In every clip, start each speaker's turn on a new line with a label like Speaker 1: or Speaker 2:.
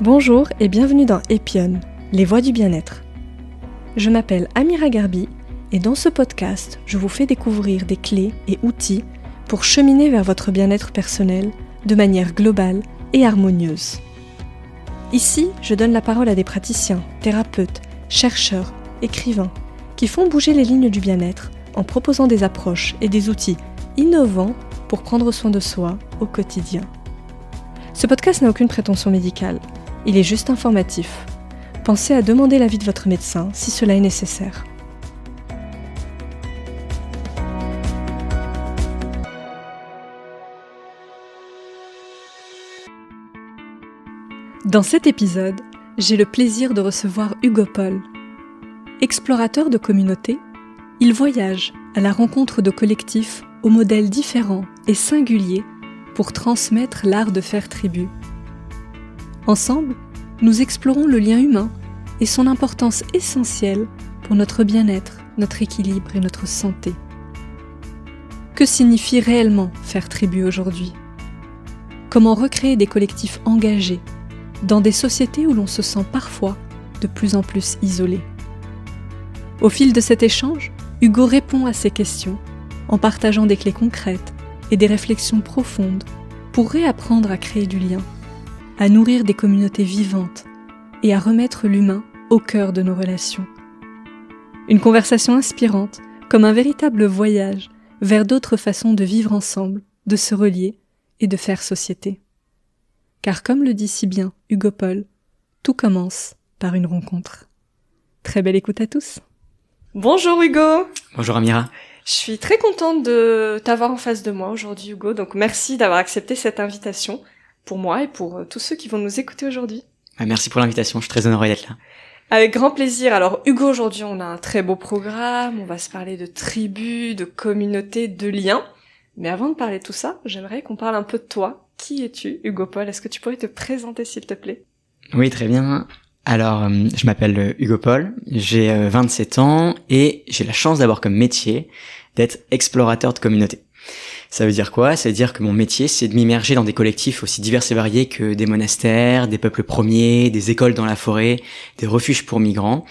Speaker 1: Bonjour et bienvenue dans Epion, les voix du bien-être. Je m'appelle Amira Garbi et dans ce podcast, je vous fais découvrir des clés et outils pour cheminer vers votre bien-être personnel de manière globale et harmonieuse. Ici, je donne la parole à des praticiens, thérapeutes, chercheurs, écrivains qui font bouger les lignes du bien-être en proposant des approches et des outils innovants pour prendre soin de soi au quotidien. Ce podcast n'a aucune prétention médicale, il est juste informatif. Pensez à demander l'avis de votre médecin si cela est nécessaire. Dans cet épisode, j'ai le plaisir de recevoir Hugo Paul. Explorateur de communauté, il voyage à la rencontre de collectifs aux modèles différents et singuliers pour transmettre l'art de faire tribu. Ensemble, nous explorons le lien humain et son importance essentielle pour notre bien-être, notre équilibre et notre santé. Que signifie réellement faire tribu aujourd'hui ? Comment recréer des collectifs engagés dans des sociétés où l'on se sent parfois de plus en plus isolé ? Au fil de cet échange, Hugo répond à ces questions en partageant des clés concrètes et des réflexions profondes pour réapprendre à créer du lien, à nourrir des communautés vivantes et à remettre l'humain au cœur de nos relations. Une conversation inspirante, comme un véritable voyage vers d'autres façons de vivre ensemble, de se relier et de faire société. Car comme le dit si bien Hugo Paul, tout commence par une rencontre. Très belle écoute à tous. Bonjour Hugo.
Speaker 2: Bonjour Amira.
Speaker 1: Je suis très contente de t'avoir en face de moi aujourd'hui Hugo, donc merci d'avoir accepté cette invitation pour moi et pour tous ceux qui vont nous écouter aujourd'hui.
Speaker 2: Merci pour l'invitation, je suis très honoré d'être là.
Speaker 1: Avec grand plaisir. Alors Hugo, aujourd'hui on a un très beau programme, on va se parler de tribus, de communautés, de liens. Mais avant de parler de tout ça, j'aimerais qu'on parle un peu de toi. Qui es-tu, Hugo Paul ? Est-ce que tu pourrais te présenter s'il te plaît ?
Speaker 2: Oui, très bien. Alors, je m'appelle Hugo Paul, j'ai 27 ans et j'ai la chance d'avoir comme métier d'être explorateur de communauté. Ça veut dire quoi ? Ça veut dire que mon métier, c'est de m'immerger dans des collectifs aussi divers et variés que des monastères, des peuples premiers, des écoles dans la forêt, des refuges pour migrants,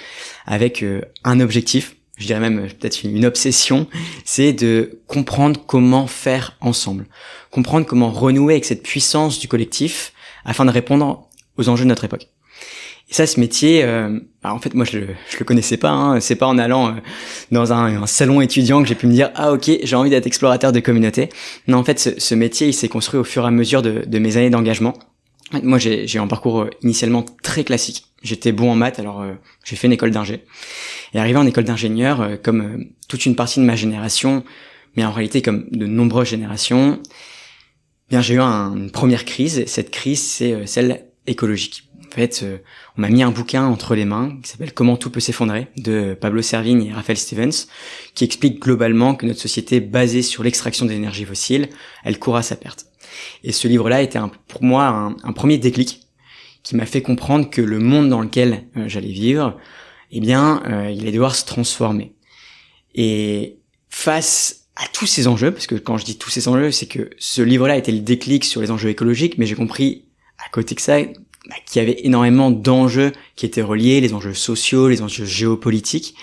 Speaker 2: avec un objectif, je dirais même peut-être une obsession, c'est de comprendre comment faire ensemble, comprendre comment renouer avec cette puissance du collectif afin de répondre aux enjeux de notre époque. Et ça, ce métier, en fait, moi, je le connaissais pas. Hein. C'est pas en allant dans un salon étudiant que j'ai pu me dire ah ok, j'ai envie d'être explorateur de communauté. Non, en fait, ce métier, il s'est construit au fur et à mesure de mes années d'engagement. Moi, j'ai un parcours initialement très classique. J'étais bon en maths, alors j'ai fait une école d'ingé. Et arrivé en école d'ingénieur, comme toute une partie de ma génération, mais en réalité comme de nombreuses générations, bien j'ai eu une première crise. Et cette crise, c'est celle écologique. En fait, on m'a mis un bouquin entre les mains qui s'appelle Comment tout peut s'effondrer de Pablo Servigne et Raphaël Stevens, qui explique globalement que notre société basée sur l'extraction d'énergie fossile, elle court à sa perte. Et ce livre-là était pour moi un premier déclic qui m'a fait comprendre que le monde dans lequel j'allais vivre, eh bien, il allait devoir se transformer. Et face à tous ces enjeux, parce que quand je dis tous ces enjeux, c'est que ce livre-là était le déclic sur les enjeux écologiques, mais j'ai compris à côté que ça, qu'il y avait énormément d'enjeux qui étaient reliés, les enjeux sociaux, les enjeux géopolitiques.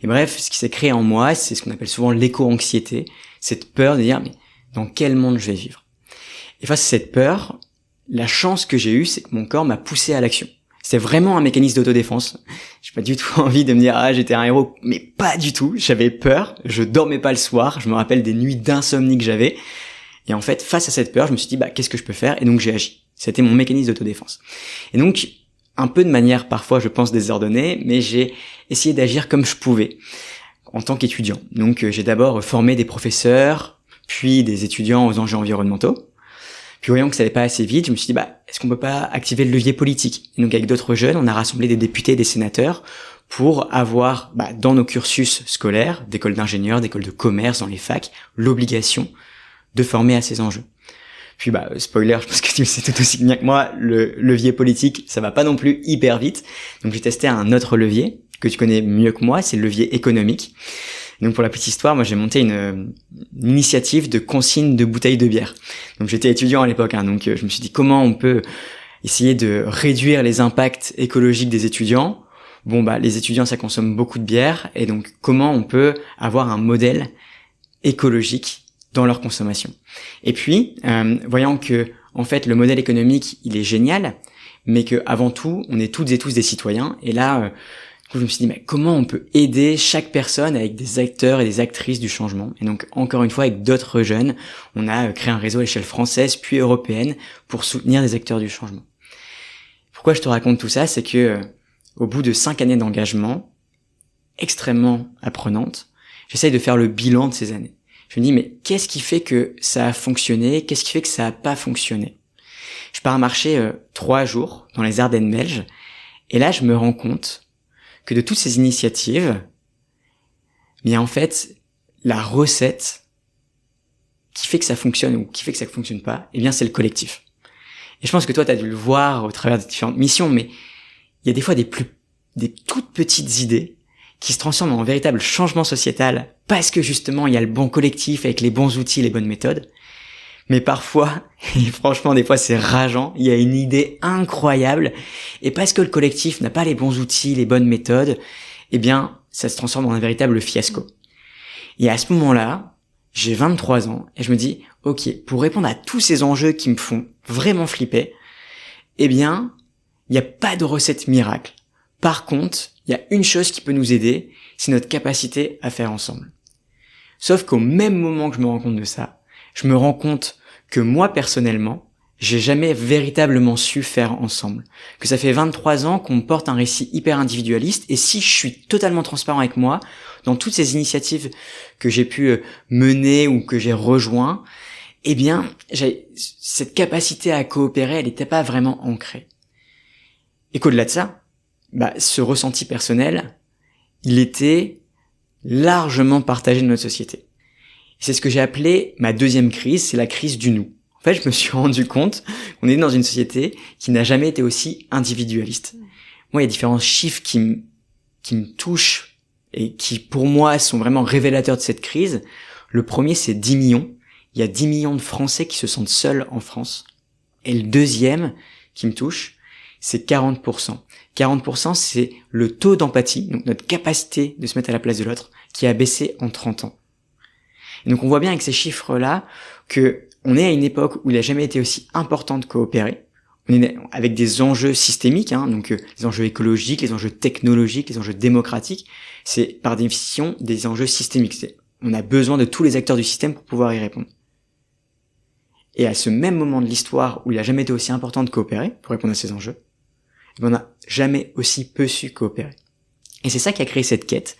Speaker 2: Et bref, ce qui s'est créé en moi, c'est ce qu'on appelle souvent l'éco-anxiété, cette peur de dire, mais dans quel monde je vais vivre ? Et face à cette peur, la chance que j'ai eue, c'est que mon corps m'a poussé à l'action. C'était vraiment un mécanisme d'autodéfense. J'ai pas du tout envie de me dire, ah, j'étais un héros, mais pas du tout. J'avais peur, je dormais pas le soir, je me rappelle des nuits d'insomnie que j'avais. Et en fait, face à cette peur, je me suis dit, qu'est-ce que je peux faire ? Et donc j'ai agi. C'était mon mécanisme d'autodéfense. Et donc, un peu de manière parfois, je pense, désordonnée, mais j'ai essayé d'agir comme je pouvais en tant qu'étudiant. Donc, j'ai d'abord formé des professeurs, puis des étudiants aux enjeux environnementaux. Puis voyant que ça allait pas assez vite, je me suis dit, est-ce qu'on peut pas activer le levier politique ? Et donc, avec d'autres jeunes, on a rassemblé des députés et des sénateurs pour avoir, dans nos cursus scolaires, d'écoles d'ingénieurs, d'écoles de commerce, dans les facs, l'obligation de former à ces enjeux. Puis spoiler, je pense que tu le sais tout aussi bien que moi, le levier politique, ça va pas non plus hyper vite. Donc j'ai testé un autre levier que tu connais mieux que moi, c'est le levier économique. Donc pour la petite histoire, moi j'ai monté une initiative de consigne de bouteilles de bière. Donc j'étais étudiant à l'époque, donc je me suis dit comment on peut essayer de réduire les impacts écologiques des étudiants. Bon, les étudiants, ça consomme beaucoup de bière, et donc comment on peut avoir un modèle écologique dans leur consommation. Et puis, voyant que, en fait, le modèle économique, il est génial, mais que avant tout, on est toutes et tous des citoyens. Et là, du coup, je me suis dit, mais comment on peut aider chaque personne avec des acteurs et des actrices du changement? Et donc, encore une fois, avec d'autres jeunes, on a créé un réseau à l'échelle française puis européenne pour soutenir des acteurs du changement. Pourquoi je te raconte tout ça? C'est que, au bout de 5 années d'engagement, extrêmement apprenantes, j'essaye de faire le bilan de ces années. Je me dis, mais qu'est-ce qui fait que ça a fonctionné? Qu'est-ce qui fait que ça a pas fonctionné? Je pars marcher 3 jours dans les Ardennes belges, et là, je me rends compte que de toutes ces initiatives, bien en fait, la recette qui fait que ça fonctionne ou qui fait que ça ne fonctionne pas, eh bien c'est le collectif. Et je pense que toi, tu as dû le voir au travers des différentes missions, mais il y a des fois des toutes petites idées qui se transforment en véritable changement sociétal parce que justement, il y a le bon collectif avec les bons outils, les bonnes méthodes. Mais parfois, et franchement des fois c'est rageant, il y a une idée incroyable, et parce que le collectif n'a pas les bons outils, les bonnes méthodes, eh bien ça se transforme en un véritable fiasco. Et à ce moment-là, j'ai 23 ans, et je me dis, ok, pour répondre à tous ces enjeux qui me font vraiment flipper, eh bien, il n'y a pas de recette miracle. Par contre, il y a une chose qui peut nous aider, c'est notre capacité à faire ensemble. Sauf qu'au même moment que je me rends compte de ça, je me rends compte que moi, personnellement, j'ai jamais véritablement su faire ensemble. Que ça fait 23 ans qu'on me porte un récit hyper individualiste, et si je suis totalement transparent avec moi, dans toutes ces initiatives que j'ai pu mener ou que j'ai rejoint, eh bien, cette capacité à coopérer, elle n'était pas vraiment ancrée. Et qu'au-delà de ça, ce ressenti personnel, il était largement partagé de notre société. C'est ce que j'ai appelé ma deuxième crise, c'est la crise du nous. En fait, je me suis rendu compte qu'on est dans une société qui n'a jamais été aussi individualiste. Moi, il y a différents chiffres qui me touchent et qui, pour moi, sont vraiment révélateurs de cette crise. Le premier, c'est 10 millions. Il y a 10 millions de Français qui se sentent seuls en France. Et le deuxième qui me touche, c'est 40%. 40%, c'est le taux d'empathie, donc notre capacité de se mettre à la place de l'autre, qui a baissé en 30 ans. Et donc on voit bien avec ces chiffres-là que on est à une époque où il n'a jamais été aussi important de coopérer. On est avec des enjeux systémiques, donc les enjeux écologiques, les enjeux technologiques, les enjeux démocratiques. C'est par définition des enjeux systémiques. On a besoin de tous les acteurs du système pour pouvoir y répondre. Et à ce même moment de l'histoire où il n'a jamais été aussi important de coopérer pour répondre à ces enjeux, on n'a jamais aussi peu su coopérer. Et c'est ça qui a créé cette quête,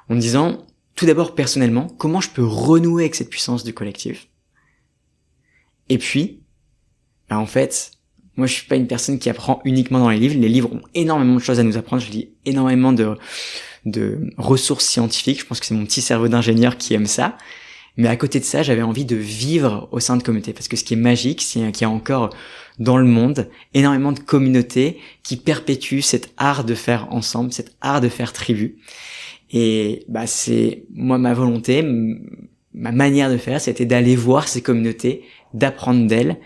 Speaker 2: en me disant, tout d'abord personnellement, comment je peux renouer avec cette puissance du collectif. Et puis, en fait, moi je suis pas une personne qui apprend uniquement dans les livres. Les livres ont énormément de choses à nous apprendre. Je lis énormément de ressources scientifiques. Je pense que c'est mon petit cerveau d'ingénieur qui aime ça. Mais à côté de ça, j'avais envie de vivre au sein de communautés. Parce que ce qui est magique, c'est qu'il y a encore dans le monde énormément de communautés qui perpétuent cet art de faire ensemble, cet art de faire tribu. Et c'est moi ma volonté, ma manière de faire, c'était d'aller voir ces communautés, d'apprendre d'elles,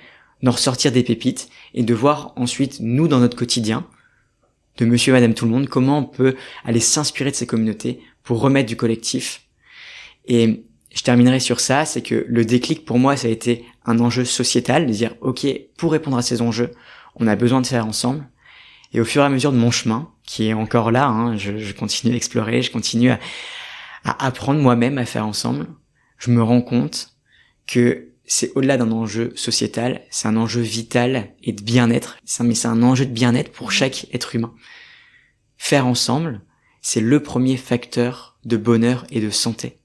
Speaker 2: d'en ressortir des pépites et de voir ensuite nous dans notre quotidien, de monsieur et madame tout le monde, comment on peut aller s'inspirer de ces communautés pour remettre du collectif. Et je terminerai sur ça, c'est que le déclic pour moi ça a été un enjeu sociétal, de dire ok, pour répondre à ces enjeux, on a besoin de faire ensemble. Et au fur et à mesure de mon chemin, qui est encore là, je continue à explorer, je continue à apprendre moi-même à faire ensemble, je me rends compte que c'est au-delà d'un enjeu sociétal, c'est un enjeu vital et de bien-être, mais c'est un enjeu de bien-être pour chaque être humain. Faire ensemble, c'est le premier facteur de bonheur et de santé.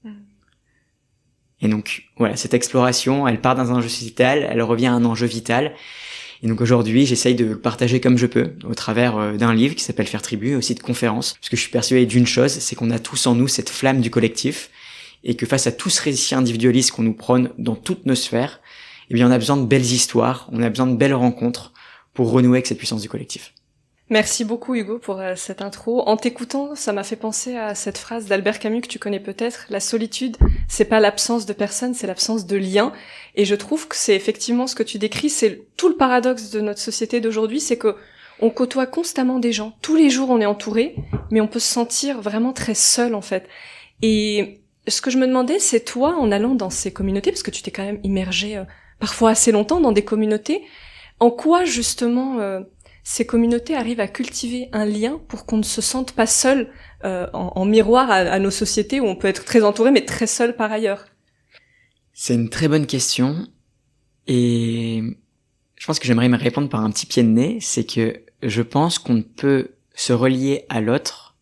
Speaker 2: Et donc, voilà, cette exploration, elle part d'un enjeu sociétal, elle revient à un enjeu vital. Et donc aujourd'hui, j'essaye de le partager comme je peux, au travers d'un livre qui s'appelle Faire Tribu, et aussi de conférences. Parce que je suis persuadé d'une chose, c'est qu'on a tous en nous cette flamme du collectif, et que face à tout ce récit individualiste qu'on nous prône dans toutes nos sphères, eh bien on a besoin de belles histoires, on a besoin de belles rencontres pour renouer avec cette puissance du collectif.
Speaker 1: Merci beaucoup Hugo pour cette intro. En t'écoutant, ça m'a fait penser à cette phrase d'Albert Camus que tu connais peut-être. La solitude, c'est pas l'absence de personne, c'est l'absence de lien. Et je trouve que c'est effectivement ce que tu décris, c'est tout le paradoxe de notre société d'aujourd'hui, c'est que on côtoie constamment des gens. Tous les jours, on est entouré, mais on peut se sentir vraiment très seul en fait. Et ce que je me demandais, c'est toi, en allant dans ces communautés, parce que tu t'es quand même immergé parfois assez longtemps dans des communautés, en quoi justement ces communautés arrivent à cultiver un lien pour qu'on ne se sente pas seul en miroir à nos sociétés où on peut être très entouré mais très seul par ailleurs.
Speaker 2: C'est une très bonne question et je pense que j'aimerais me répondre par un petit pied de nez, c'est que je pense qu'on ne peut se relier à l'autre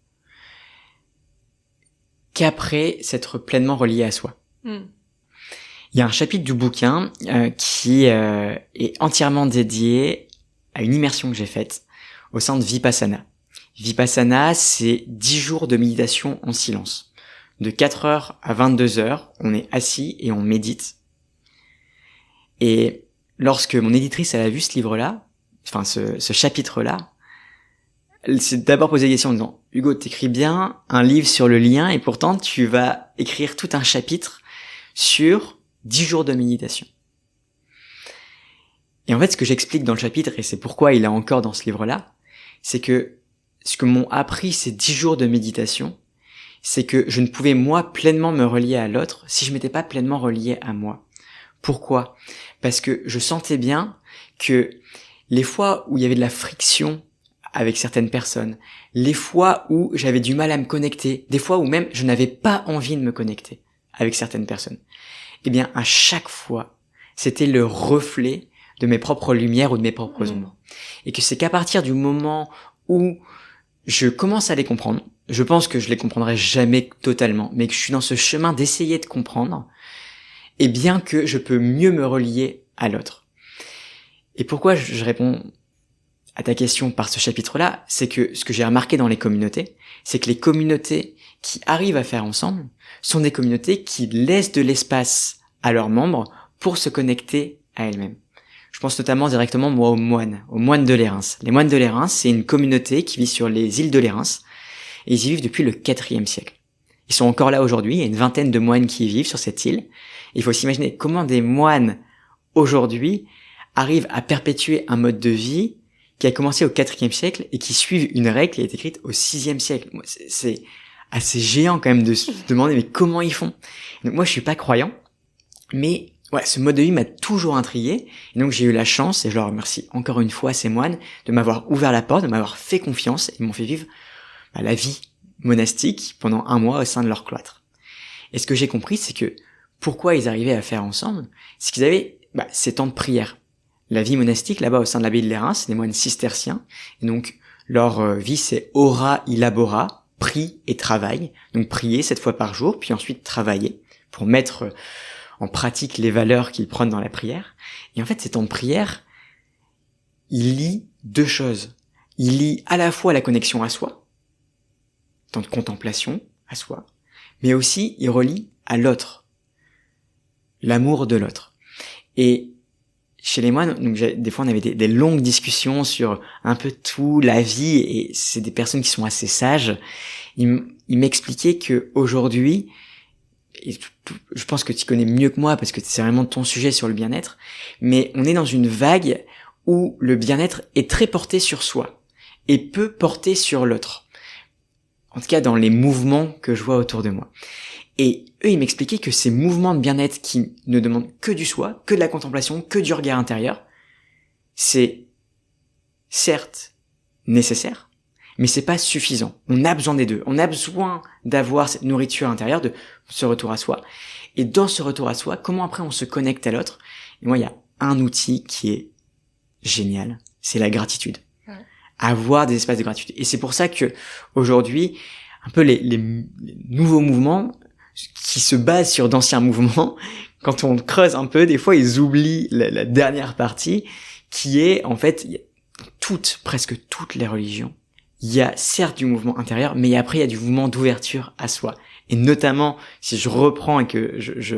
Speaker 2: qu'après s'être pleinement relié à soi. Il y a un chapitre du bouquin qui est entièrement dédié à une immersion que j'ai faite au sein de Vipassana. Vipassana, c'est 10 jours de méditation en silence. De 4 heures à 22 heures, on est assis et on médite. Et lorsque mon éditrice elle a vu ce livre-là, enfin ce chapitre-là, elle s'est d'abord posé des questions en disant « Hugo, t'écris bien un livre sur le lien et pourtant tu vas écrire tout un chapitre sur 10 jours de méditation. » Et en fait, ce que j'explique dans le chapitre, et c'est pourquoi il est encore dans ce livre-là, c'est que ce que m'ont appris ces 10 jours de méditation, c'est que je ne pouvais moi pleinement me relier à l'autre si je m'étais pas pleinement relié à moi. Pourquoi ? Parce que je sentais bien que les fois où il y avait de la friction avec certaines personnes, les fois où j'avais du mal à me connecter, des fois où même je n'avais pas envie de me connecter avec certaines personnes, eh bien à chaque fois, c'était le reflet de mes propres lumières ou de mes propres ombres. Et que c'est qu'à partir du moment où je commence à les comprendre, je pense que je les comprendrai jamais totalement, mais que je suis dans ce chemin d'essayer de comprendre, et bien que je peux mieux me relier à l'autre. Et pourquoi je réponds à ta question par ce chapitre-là, c'est que ce que j'ai remarqué dans les communautés, c'est que les communautés qui arrivent à faire ensemble sont des communautés qui laissent de l'espace à leurs membres pour se connecter à elles-mêmes. Je pense notamment directement moi aux moines de Lérins. Les moines de Lérins, c'est une communauté qui vit sur les îles de Lérins et ils y vivent depuis le IVe siècle. Ils sont encore là aujourd'hui, il y a une vingtaine de moines qui y vivent sur cette île. Il faut s'imaginer comment des moines aujourd'hui arrivent à perpétuer un mode de vie qui a commencé au IVe siècle et qui suivent une règle qui a été écrite au VIe siècle. C'est assez géant quand même de se demander mais comment ils font. Donc moi je suis pas croyant, mais ouais, ce mode de vie m'a toujours intrigué, et donc j'ai eu la chance, et je leur remercie encore une fois ces moines, de m'avoir ouvert la porte, de m'avoir fait confiance, et ils m'ont fait vivre la vie monastique pendant 1 mois au sein de leur cloître. Et ce que j'ai compris, c'est que pourquoi ils arrivaient à faire ensemble, c'est qu'ils avaient ces temps de prière. La vie monastique, là-bas au sein de l'abbaye de Lérins, c'est des moines cisterciens, et donc leur vie c'est ora illabora, prie et travail, donc prier 7 fois par jour, puis ensuite travailler, pour mettre en pratique les valeurs qu'ils prennent dans la prière. Et en fait, ces temps de prière, il lie 2 choses. Il lie à la fois la connexion à soi, temps de contemplation à soi, mais aussi il relie à l'autre, l'amour de l'autre. Et chez les moines, donc des fois on avait des longues discussions sur un peu tout, la vie, et c'est des personnes qui sont assez sages. Ils m'expliquaient que aujourd'hui, et je pense que tu connais mieux que moi parce que c'est vraiment ton sujet sur le bien-être, mais on est dans une vague où le bien-être est très porté sur soi et peu porté sur l'autre. En tout cas dans les mouvements que je vois autour de moi. Et eux, ils m'expliquaient que ces mouvements de bien-être qui ne demandent que du soi, que de la contemplation, que du regard intérieur, c'est certes nécessaire, mais c'est pas suffisant. On a besoin des deux. On a besoin d'avoir cette nourriture intérieure, de ce retour à soi. Et dans ce retour à soi, comment après on se connecte à l'autre? Et moi, il y a un outil qui est génial, c'est la gratitude. Ouais. Avoir des espaces de gratitude. Et c'est pour ça que aujourd'hui, un peu les nouveaux mouvements qui se basent sur d'anciens mouvements, quand on creuse un peu, des fois ils oublient la dernière partie, qui est en fait presque toutes les religions. Il y a certes du mouvement intérieur, mais après il y a du mouvement d'ouverture à soi. Et notamment, si je reprends et que je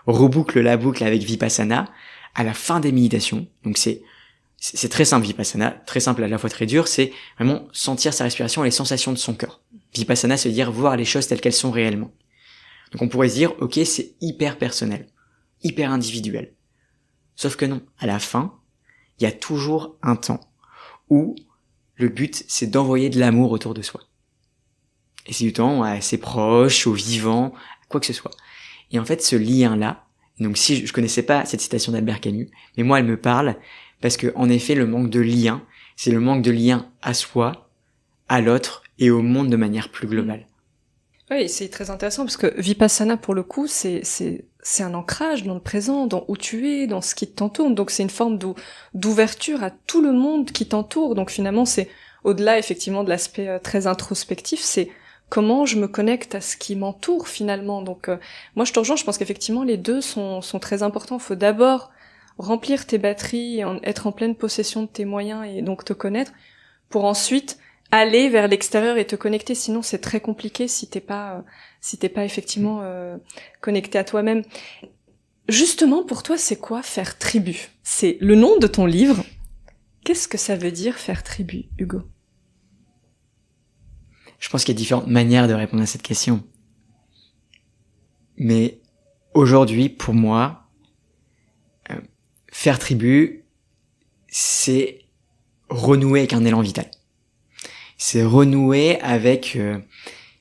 Speaker 2: reboucle la boucle avec Vipassana, à la fin des méditations, donc c'est c'est très simple, Vipassana, très simple à la fois très dur, c'est vraiment sentir sa respiration et les sensations de son cœur. Vipassana, c'est dire voir les choses telles qu'elles sont réellement. Donc on pourrait se dire, ok, c'est hyper personnel, hyper individuel. Sauf que non, à la fin, il y a toujours un temps où le but, c'est d'envoyer de l'amour autour de soi. Et c'est du temps à ses proches, aux vivants, à quoi que ce soit. Et en fait, ce lien-là, donc si je connaissais pas cette citation d'Albert Camus, mais moi, elle me parle, parce que, en effet, le manque de lien, c'est le manque de lien à soi, à l'autre et au monde de manière plus globale.
Speaker 1: Oui, c'est très intéressant parce que Vipassana, pour le coup, c'est un ancrage dans le présent, dans où tu es, dans ce qui t'entoure. Donc c'est une forme d'ouverture à tout le monde qui t'entoure. Donc finalement, c'est au-delà effectivement de l'aspect très introspectif, c'est comment je me connecte à ce qui m'entoure finalement. Donc moi, je te rejoins. Je pense qu'effectivement, les deux sont très importants. Faut d'abord remplir tes batteries, être en pleine possession de tes moyens et donc te connaître, pour ensuite aller vers l'extérieur et te connecter. Sinon, c'est très compliqué si t'es pas effectivement connecté à toi-même. Justement, pour toi, c'est quoi faire tribu? C'est le nom de ton livre. Qu'est-ce que ça veut dire faire tribu, Hugo?
Speaker 2: Je pense qu'il y a différentes manières de répondre à cette question. Mais aujourd'hui, pour moi, faire tribu, c'est renouer avec un élan vital. C'est renouer avec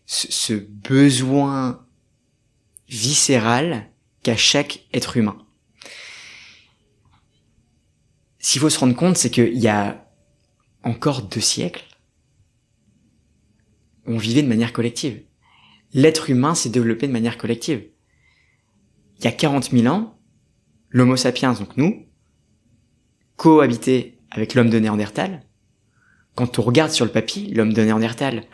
Speaker 2: ce besoin viscéral qu'a chaque être humain. S'il faut se rendre compte, c'est qu'il y a encore 2 siècles, on vivait de manière collective. L'être humain s'est développé de manière collective. Il y a 40 000 ans, l'Homo sapiens, donc nous, cohabitait avec l'homme de Néandertal. Quand on regarde sur le papier, l'homme de Néandertal,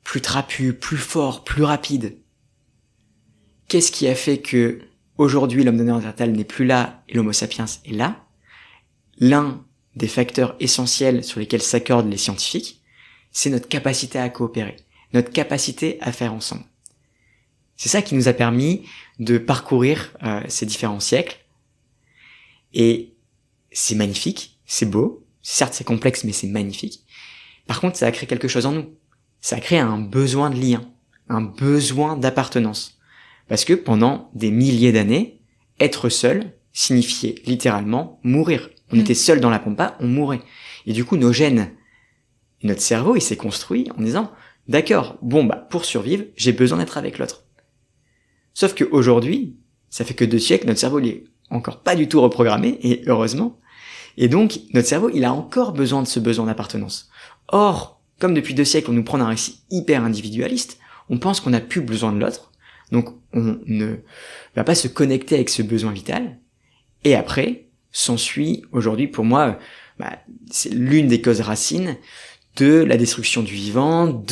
Speaker 2: plus trapu, plus fort, plus rapide. Qu'est-ce qui a fait que aujourd'hui l'homme de Néandertal n'est plus là et l'Homo sapiens est là? L'un des facteurs essentiels sur lesquels s'accordent les scientifiques, c'est notre capacité à coopérer, notre capacité à faire ensemble. C'est ça qui nous a permis de parcourir ces différents siècles. Et c'est magnifique, c'est beau, certes c'est complexe mais c'est magnifique. Par contre, ça a créé quelque chose en nous. Ça a créé un besoin de lien, un besoin d'appartenance. Parce que pendant des milliers d'années, être seul signifiait littéralement mourir. On était seul dans la pampa, on mourait. Et du coup, nos gènes, notre cerveau, il s'est construit en disant, d'accord, bon bah pour survivre, j'ai besoin d'être avec l'autre. Sauf qu'aujourd'hui, ça fait que 2 siècles, notre cerveau il est encore pas du tout reprogrammé, et heureusement. Et donc, notre cerveau, il a encore besoin de ce besoin d'appartenance. Or, comme depuis 2 siècles, on nous prend un récit hyper individualiste, on pense qu'on n'a plus besoin de l'autre, donc on ne va pas se connecter avec ce besoin vital, et après, s'ensuit aujourd'hui, pour moi, c'est l'une des causes racines de la destruction du vivant,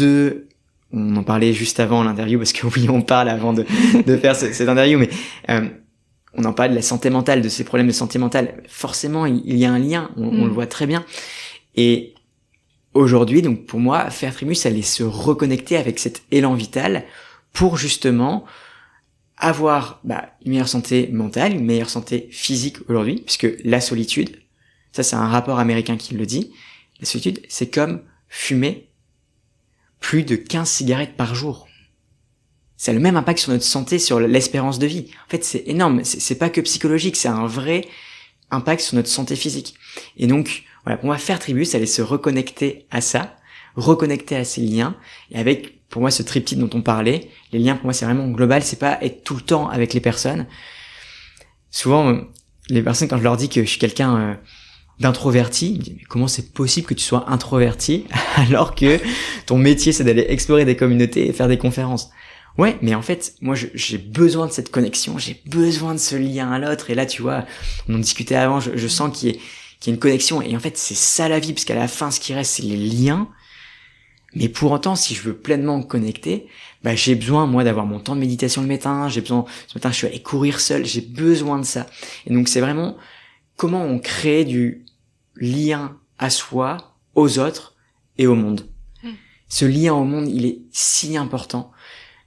Speaker 2: on en parlait juste avant l'interview, parce que oui, on parle avant de faire cette interview, mais on en parle de la santé mentale, de ces problèmes de santé mentale. Forcément, il y a un lien, on le voit très bien. Et aujourd'hui, donc pour moi, faire tribu, ça allait se reconnecter avec cet élan vital pour justement avoir une meilleure santé mentale, une meilleure santé physique aujourd'hui, puisque la solitude, ça c'est un rapport américain qui le dit, la solitude, c'est comme fumer plus de 15 cigarettes par jour. Ça a le même impact sur notre santé, sur l'espérance de vie. En fait, c'est énorme. C'est pas que psychologique, c'est un vrai impact sur notre santé physique. Et donc, voilà, pour moi, faire tribu, ça allait se reconnecter à ça, reconnecter à ces liens, et avec, pour moi, ce triptyque dont on parlait, les liens, pour moi, c'est vraiment global, c'est pas être tout le temps avec les personnes. Souvent, les personnes, quand je leur dis que je suis quelqu'un d'introverti, ils me disent, mais comment c'est possible que tu sois introverti alors que ton métier, c'est d'aller explorer des communautés et faire des conférences? Ouais, mais en fait, moi, j'ai besoin de cette connexion, j'ai besoin de ce lien à l'autre, et là, tu vois, on en discutait avant, je sens qu'il y a une connexion, et en fait, c'est ça la vie, parce qu'à la fin, ce qui reste, c'est les liens. Mais pour autant, si je veux pleinement me connecter, j'ai besoin, moi, d'avoir mon temps de méditation le matin, ce matin, je suis allé courir seul, j'ai besoin de ça. Et donc, c'est vraiment comment on crée du lien à soi, aux autres et au monde. Ce lien au monde, il est si important.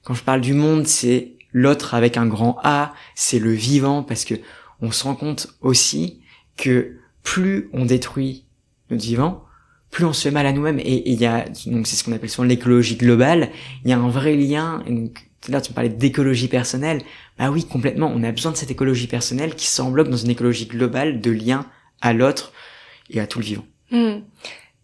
Speaker 2: Quand je parle du monde, c'est l'autre avec un grand A, c'est le vivant, parce que on se rend compte aussi que plus on détruit notre vivant, plus on se fait mal à nous-mêmes. Et il y a, donc c'est ce qu'on appelle souvent l'écologie globale. Il y a un vrai lien. Et donc, tout à l'heure, tu me parlais d'écologie personnelle. Bah oui, complètement. On a besoin de cette écologie personnelle qui s'enveloppe dans une écologie globale de lien à l'autre et à tout le vivant.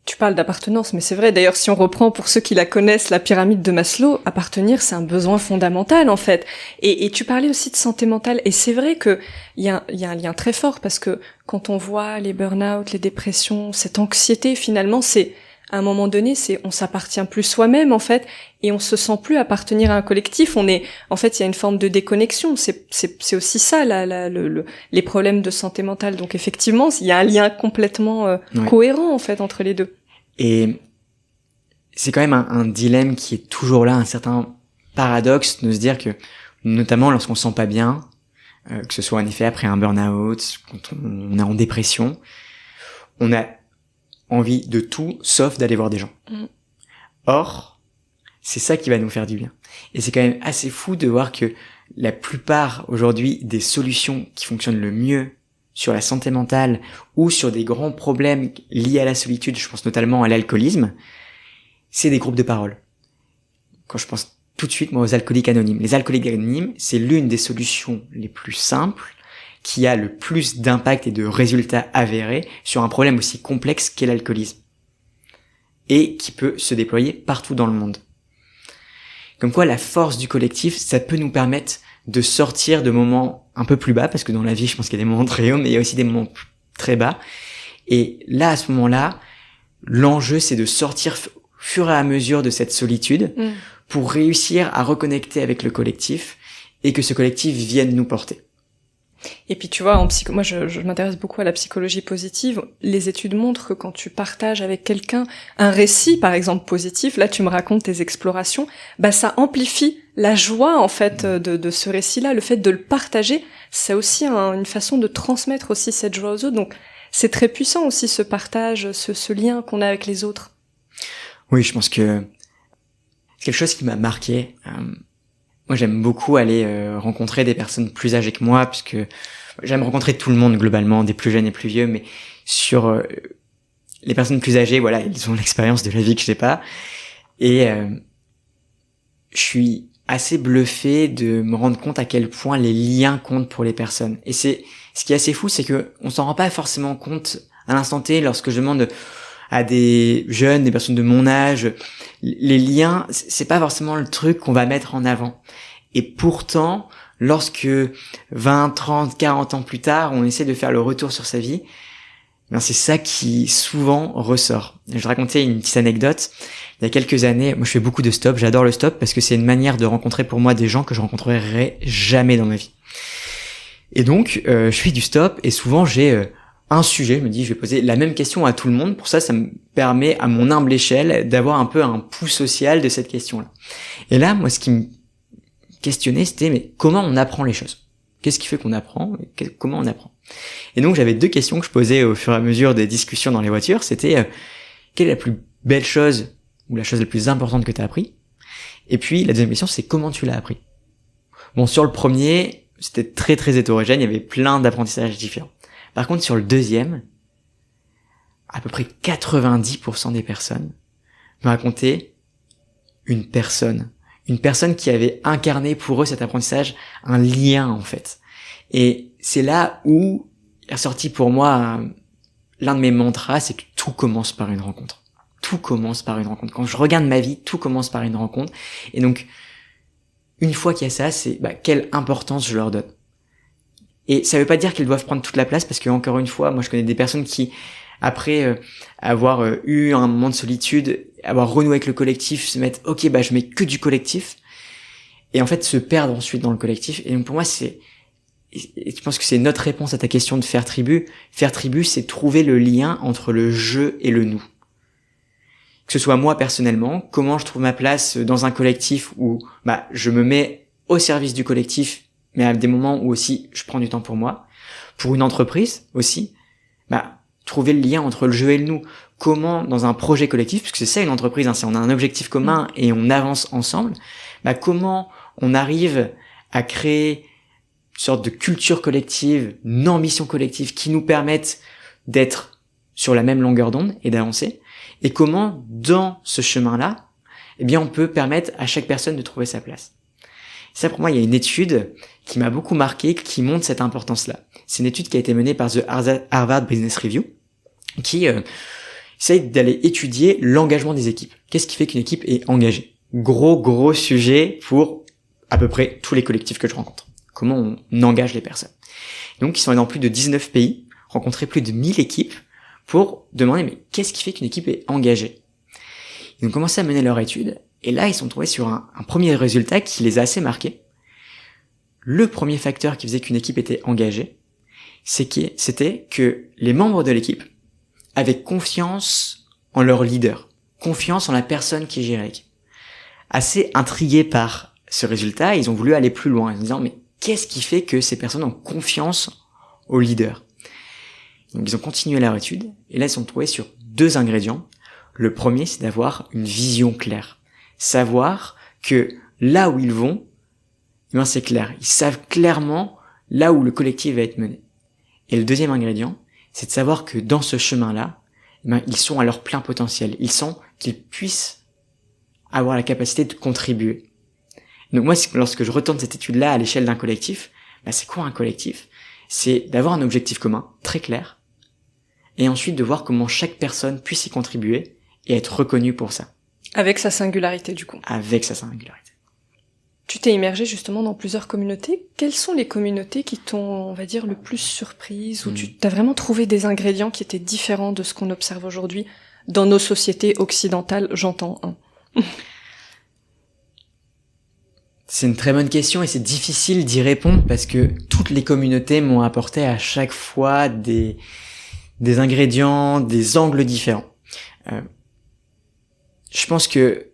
Speaker 1: Tu parles d'appartenance, mais c'est vrai. D'ailleurs, si on reprend pour ceux qui la connaissent, la pyramide de Maslow, appartenir, c'est un besoin fondamental, en fait. Et tu parlais aussi de santé mentale. Et c'est vrai que il y a un lien très fort parce que quand on voit les burn-out, les dépressions, cette anxiété, finalement, c'est, à un moment donné, on s'appartient plus soi-même, en fait, et on se sent plus appartenir à un collectif. En fait, il y a une forme de déconnexion. C'est aussi ça, les problèmes de santé mentale. Donc, effectivement, il y a un lien complètement cohérent, en fait, entre les deux.
Speaker 2: Et c'est quand même un dilemme qui est toujours là, un certain paradoxe de se dire que, notamment lorsqu'on se sent pas bien, que ce soit en effet après un burn-out, quand on est en dépression, on a envie de tout sauf d'aller voir des gens. Or, c'est ça qui va nous faire du bien. Et c'est quand même assez fou de voir que la plupart aujourd'hui des solutions qui fonctionnent le mieux sur la santé mentale ou sur des grands problèmes liés à la solitude, je pense notamment à l'alcoolisme, c'est des groupes de parole. Quand je pense tout de suite, moi, aux alcooliques anonymes. Les alcooliques anonymes, c'est l'une des solutions les plus simples, qui a le plus d'impact et de résultats avérés sur un problème aussi complexe qu'est l'alcoolisme. Et qui peut se déployer partout dans le monde. Comme quoi, la force du collectif, ça peut nous permettre de sortir de moments un peu plus bas, parce que dans la vie, je pense qu'il y a des moments très hauts, mais il y a aussi des moments très bas. Et là, à ce moment-là, l'enjeu, c'est de sortir au fur et à mesure de cette solitude pour réussir à reconnecter avec le collectif et que ce collectif vienne nous porter.
Speaker 1: Et puis tu vois, moi je m'intéresse beaucoup à la psychologie positive. Les études montrent que quand tu partages avec quelqu'un un récit, par exemple positif, là tu me racontes tes explorations, bah ça amplifie la joie en fait de ce récit-là. Le fait de le partager, c'est aussi une façon de transmettre aussi cette joie aux autres. Donc c'est très puissant aussi ce partage, ce lien qu'on a avec les autres.
Speaker 2: Oui, je pense que c'est quelque chose qui m'a marqué. Moi, j'aime beaucoup aller rencontrer des personnes plus âgées que moi, puisque j'aime rencontrer tout le monde globalement, des plus jeunes et plus vieux, mais sur les personnes plus âgées, voilà, ils ont l'expérience de la vie que je n'ai pas. Et je suis assez bluffé de me rendre compte à quel point les liens comptent pour les personnes. Et c'est ce qui est assez fou, c'est que on s'en rend pas forcément compte à l'instant T lorsque je demande à des jeunes, des personnes de mon âge, les liens, c'est pas forcément le truc qu'on va mettre en avant. Et pourtant, lorsque 20, 30, 40 ans plus tard, on essaie de faire le retour sur sa vie, ben c'est ça qui souvent ressort. Je vais raconter une petite anecdote. Il y a quelques années, moi je fais beaucoup de stop, j'adore le stop parce que c'est une manière de rencontrer pour moi des gens que je rencontrerai jamais dans ma vie. Et donc, je fais du stop et souvent j'ai un sujet, je me dis je vais poser la même question à tout le monde, pour ça me permet à mon humble échelle d'avoir un peu un pouls social de cette question-là. Et là, moi ce qui me questionnait c'était mais comment on apprend les choses ? Qu'est-ce qui fait qu'on apprend ? Comment on apprend ? Et donc j'avais deux questions que je posais au fur et à mesure des discussions dans les voitures, c'était quelle est la plus belle chose ou la chose la plus importante que tu as appris ? Et puis la deuxième question c'est comment tu l'as appris ? Bon, sur le premier, c'était très très hétérogène, il y avait plein d'apprentissages différents. Par contre, sur le deuxième, à peu près 90% des personnes me racontaient une personne qui avait incarné pour eux cet apprentissage, un lien en fait. Et c'est là où est ressorti pour moi l'un de mes mantras, c'est que tout commence par une rencontre. Tout commence par une rencontre. Quand je regarde ma vie, tout commence par une rencontre. Et donc, une fois qu'il y a ça, c'est quelle importance je leur donne. Et ça veut pas dire qu'ils doivent prendre toute la place, parce que encore une fois, moi je connais des personnes qui, après avoir eu un moment de solitude, avoir renoué avec le collectif, se mettent ok, je mets que du collectif, et en fait se perdre ensuite dans le collectif. Et donc pour moi et je pense que c'est notre réponse à ta question de faire tribu. Faire tribu, c'est trouver le lien entre le je et le nous. Que ce soit moi personnellement, comment je trouve ma place dans un collectif où je me mets au service du collectif, mais à des moments où aussi je prends du temps pour moi. Pour une entreprise aussi, trouver le lien entre le je et le nous. Comment, dans un projet collectif, puisque c'est ça une entreprise, c'est on a un objectif commun et on avance ensemble, comment on arrive à créer une sorte de culture collective, une ambition collective qui nous permette d'être sur la même longueur d'onde et d'avancer, et comment, dans ce chemin-là, eh bien, on peut permettre à chaque personne de trouver sa place. Ça, pour moi, il y a une étude qui m'a beaucoup marqué, qui montre cette importance-là. C'est une étude qui a été menée par The Harvard Business Review, qui essaye d'aller étudier l'engagement des équipes. Qu'est-ce qui fait qu'une équipe est engagée? Gros sujet pour à peu près tous les collectifs que je rencontre. Comment on engage les personnes. Donc, ils sont allés dans plus de 19 pays, rencontrer plus de 1000 équipes pour demander, mais qu'est-ce qui fait qu'une équipe est engagée? Ils ont commencé à mener leur étude, et là, ils sont tombés sur un premier résultat qui les a assez marqués. Le premier facteur qui faisait qu'une équipe était engagée, c'était que les membres de l'équipe avaient confiance en leur leader, confiance en la personne qui gérait l'équipe. Assez intrigués par ce résultat, ils ont voulu aller plus loin, en se disant, mais qu'est-ce qui fait que ces personnes ont confiance au leader? Donc ils ont continué leur étude, et là ils sont tombés sur 2 ingrédients. Le premier, c'est d'avoir une vision claire. Savoir que là où ils vont, eh bien c'est clair. Ils savent clairement là où le collectif va être mené. Et le deuxième ingrédient, c'est de savoir que dans ce chemin-là, eh bien, ils sont à leur plein potentiel. Ils sentent qu'ils puissent avoir la capacité de contribuer. Donc moi, lorsque je retourne cette étude-là à l'échelle d'un collectif, bah c'est quoi un collectif? C'est d'avoir un objectif commun, très clair, et ensuite de voir comment chaque personne puisse y contribuer et être reconnue pour ça.
Speaker 1: Avec sa singularité, du coup.
Speaker 2: Avec sa singularité.
Speaker 1: Tu t'es immergé justement dans plusieurs communautés. Quelles sont les communautés qui t'ont, on va dire, le plus surprise, où tu as vraiment trouvé des ingrédients qui étaient différents de ce qu'on observe aujourd'hui dans nos sociétés occidentales, j'entends, hein.
Speaker 2: C'est une très bonne question et c'est difficile d'y répondre parce que toutes les communautés m'ont apporté à chaque fois des ingrédients, des angles différents. Je pense que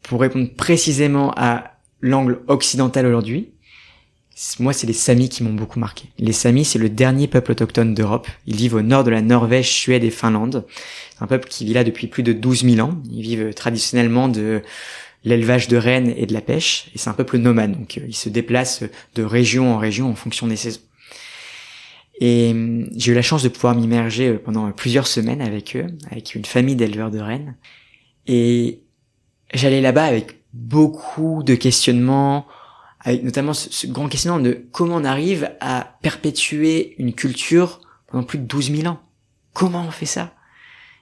Speaker 2: pour répondre précisément à l'angle occidental aujourd'hui, moi c'est les Samis qui m'ont beaucoup marqué. Les Samis, c'est le dernier peuple autochtone d'Europe. Ils vivent au nord de la Norvège, Suède et Finlande. C'est un peuple qui vit là depuis plus de 12 000 ans. Ils vivent traditionnellement de l'élevage de rennes et de la pêche, et c'est un peuple nomade, donc ils se déplacent de région en région en fonction des saisons. Et j'ai eu la chance de pouvoir m'immerger pendant plusieurs semaines avec eux, avec une famille d'éleveurs de rennes, et j'allais là-bas avec beaucoup de questionnements, avec notamment ce grand questionnement de comment on arrive à perpétuer une culture pendant plus de 12 000 ans. Comment on fait ça?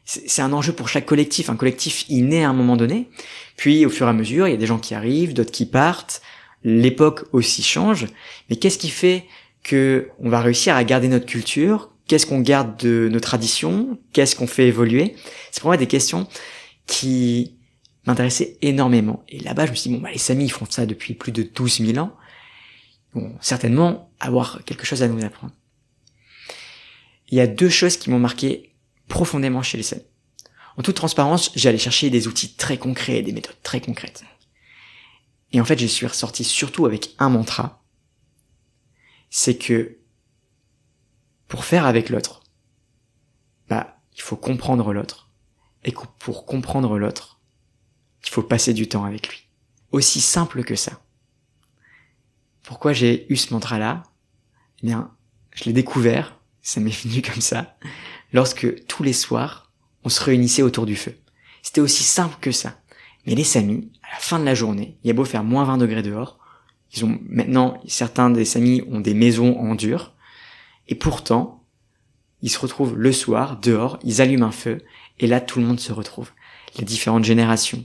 Speaker 2: C'est un enjeu pour chaque collectif. Un collectif, il naît à un moment donné, puis au fur et à mesure, il y a des gens qui arrivent, d'autres qui partent, l'époque aussi change, mais qu'est-ce qui fait que on va réussir à garder notre culture? Qu'est-ce qu'on garde de nos traditions? Qu'est-ce qu'on fait évoluer? C'est pour moi des questions qui m'intéressaient énormément. Et là-bas, je me suis dit, les Samis, ils font ça depuis plus de 12 000 ans. Ils vont certainement avoir quelque chose à nous apprendre. Il y a 2 choses qui m'ont marqué profondément chez les Samis. En toute transparence, j'allais chercher des outils très concrets, des méthodes très concrètes. Et en fait, je suis ressorti surtout avec un mantra. C'est que pour faire avec l'autre, il faut comprendre l'autre. Et que pour comprendre l'autre, il faut passer du temps avec lui. Aussi simple que ça. Pourquoi j'ai eu ce mantra-là? Eh bien, je l'ai découvert, ça m'est venu comme ça, lorsque tous les soirs, on se réunissait autour du feu. C'était aussi simple que ça. Mais les Samis, à la fin de la journée, il y a beau faire moins 20 degrés dehors, certains des Samis ont des maisons en dur, et pourtant, ils se retrouvent le soir, dehors, ils allument un feu, et là, tout le monde se retrouve. Les différentes générations,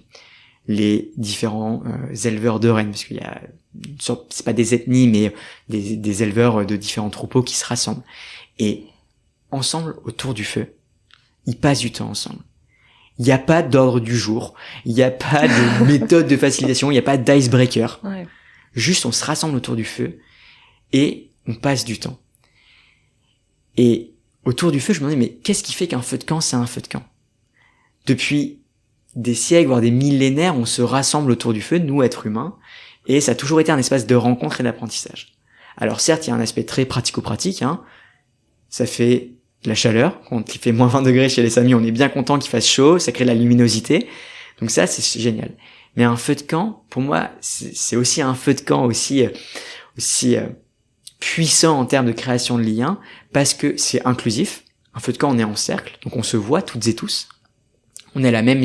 Speaker 2: les différents éleveurs de rennes, parce qu'il y a une sorte, c'est pas des ethnies, mais des éleveurs de différents troupeaux qui se rassemblent. Et ensemble, autour du feu, ils passent du temps ensemble. Il n'y a pas d'ordre du jour, il n'y a pas de méthode de facilitation, il n'y a pas d'icebreaker. Ouais. Juste, on se rassemble autour du feu et on passe du temps. Et autour du feu, je me demandais, mais qu'est-ce qui fait qu'un feu de camp, c'est un feu de camp? Depuis des siècles, voire des millénaires, on se rassemble autour du feu, nous, êtres humains, et ça a toujours été un espace de rencontre et d'apprentissage. Alors certes, il y a un aspect très pratico-pratique, ça fait de la chaleur. Quand il fait moins 20 degrés chez les Samis, on est bien content qu'il fasse chaud, ça crée de la luminosité. Donc ça, c'est génial. Mais un feu de camp, pour moi, c'est aussi un feu de camp aussi puissant en termes de création de liens, parce que c'est inclusif. un feu de camp, on est en cercle, donc on se voit toutes et tous. On est à la même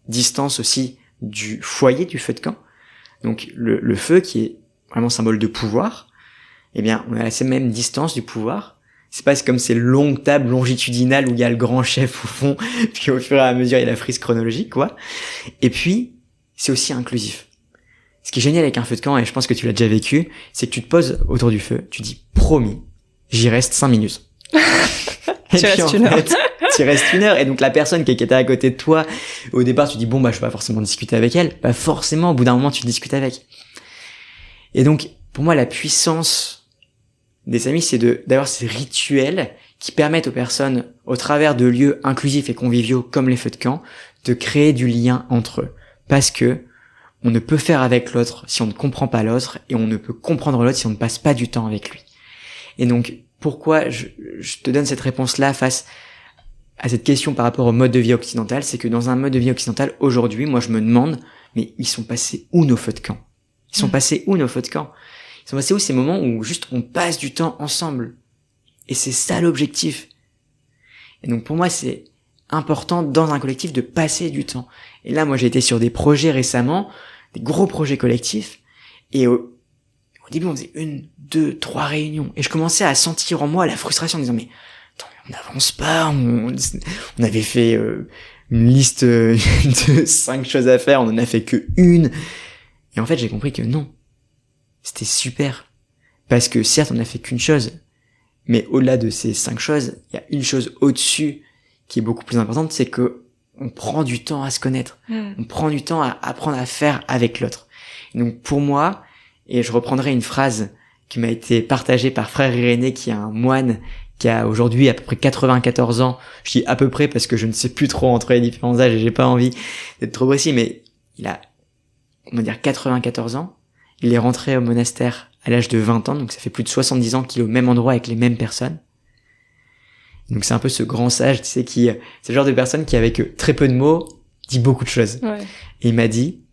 Speaker 2: distance aussi du foyer du feu de camp. Donc le feu qui est vraiment symbole de pouvoir, eh bien on est à la même distance du pouvoir. C'est pas comme ces longues tables longitudinales où il y a le grand chef au fond, puis au fur et à mesure il y a la frise chronologique, quoi. Et puis c'est aussi inclusif. Ce qui est génial avec un feu de camp, et je pense que tu l'as déjà vécu, c'est que tu te poses autour du feu, tu dis promis, j'y reste 5 minutes. Et
Speaker 1: tu restes une heure.
Speaker 2: Tu restes une heure, et donc la personne qui était à côté de toi, au départ tu dis bon bah je vais pas forcément discuter avec elle, bah forcément au bout d'un moment tu discutes avec. Et donc pour moi la puissance des amis c'est d'avoir ces rituels qui permettent aux personnes, au travers de lieux inclusifs et conviviaux comme les feux de camp, de créer du lien entre eux. Parce que on ne peut faire avec l'autre si on ne comprend pas l'autre, et on ne peut comprendre l'autre si on ne passe pas du temps avec lui. Et donc pourquoi je te donne cette réponse-là face à cette question par rapport au mode de vie occidental, c'est que dans un mode de vie occidental, aujourd'hui, moi je me demande, mais ils sont passés où nos feux de camp? Ils sont passés où nos feux de camp? Ils sont passés où ces moments où juste on passe du temps ensemble? Et c'est ça l'objectif. Et donc pour moi c'est important dans un collectif de passer du temps. Et là moi j'ai été sur des projets récemment, des gros projets collectifs, et au début on faisait 1, 2, 3 réunions, et je commençais à sentir en moi la frustration en disant mais attends, on n'avance pas, on avait fait une liste de 5 choses à faire, on en a fait que une. Et en fait, j'ai compris que non. C'était super. Parce que certes, on n'a fait qu'une chose, mais au-delà de ces 5 choses, il y a une chose au-dessus qui est beaucoup plus importante, c'est que on prend du temps à se connaître. On prend du temps à apprendre à faire avec l'autre. Et donc pour moi, et je reprendrai une phrase qui m'a été partagée par frère Irénée, qui est un moine qui a aujourd'hui à peu près 94 ans. Je dis à peu près parce que je ne sais plus trop entre les différents âges et j'ai pas envie d'être trop précis, mais il a, on va dire 94 ans. Il est rentré au monastère à l'âge de 20 ans, donc ça fait plus de 70 ans qu'il est au même endroit avec les mêmes personnes. Donc c'est un peu ce grand sage, tu sais, c'est le genre de personne qui avec très peu de mots dit beaucoup de choses.
Speaker 1: Ouais.
Speaker 2: Et il m'a dit,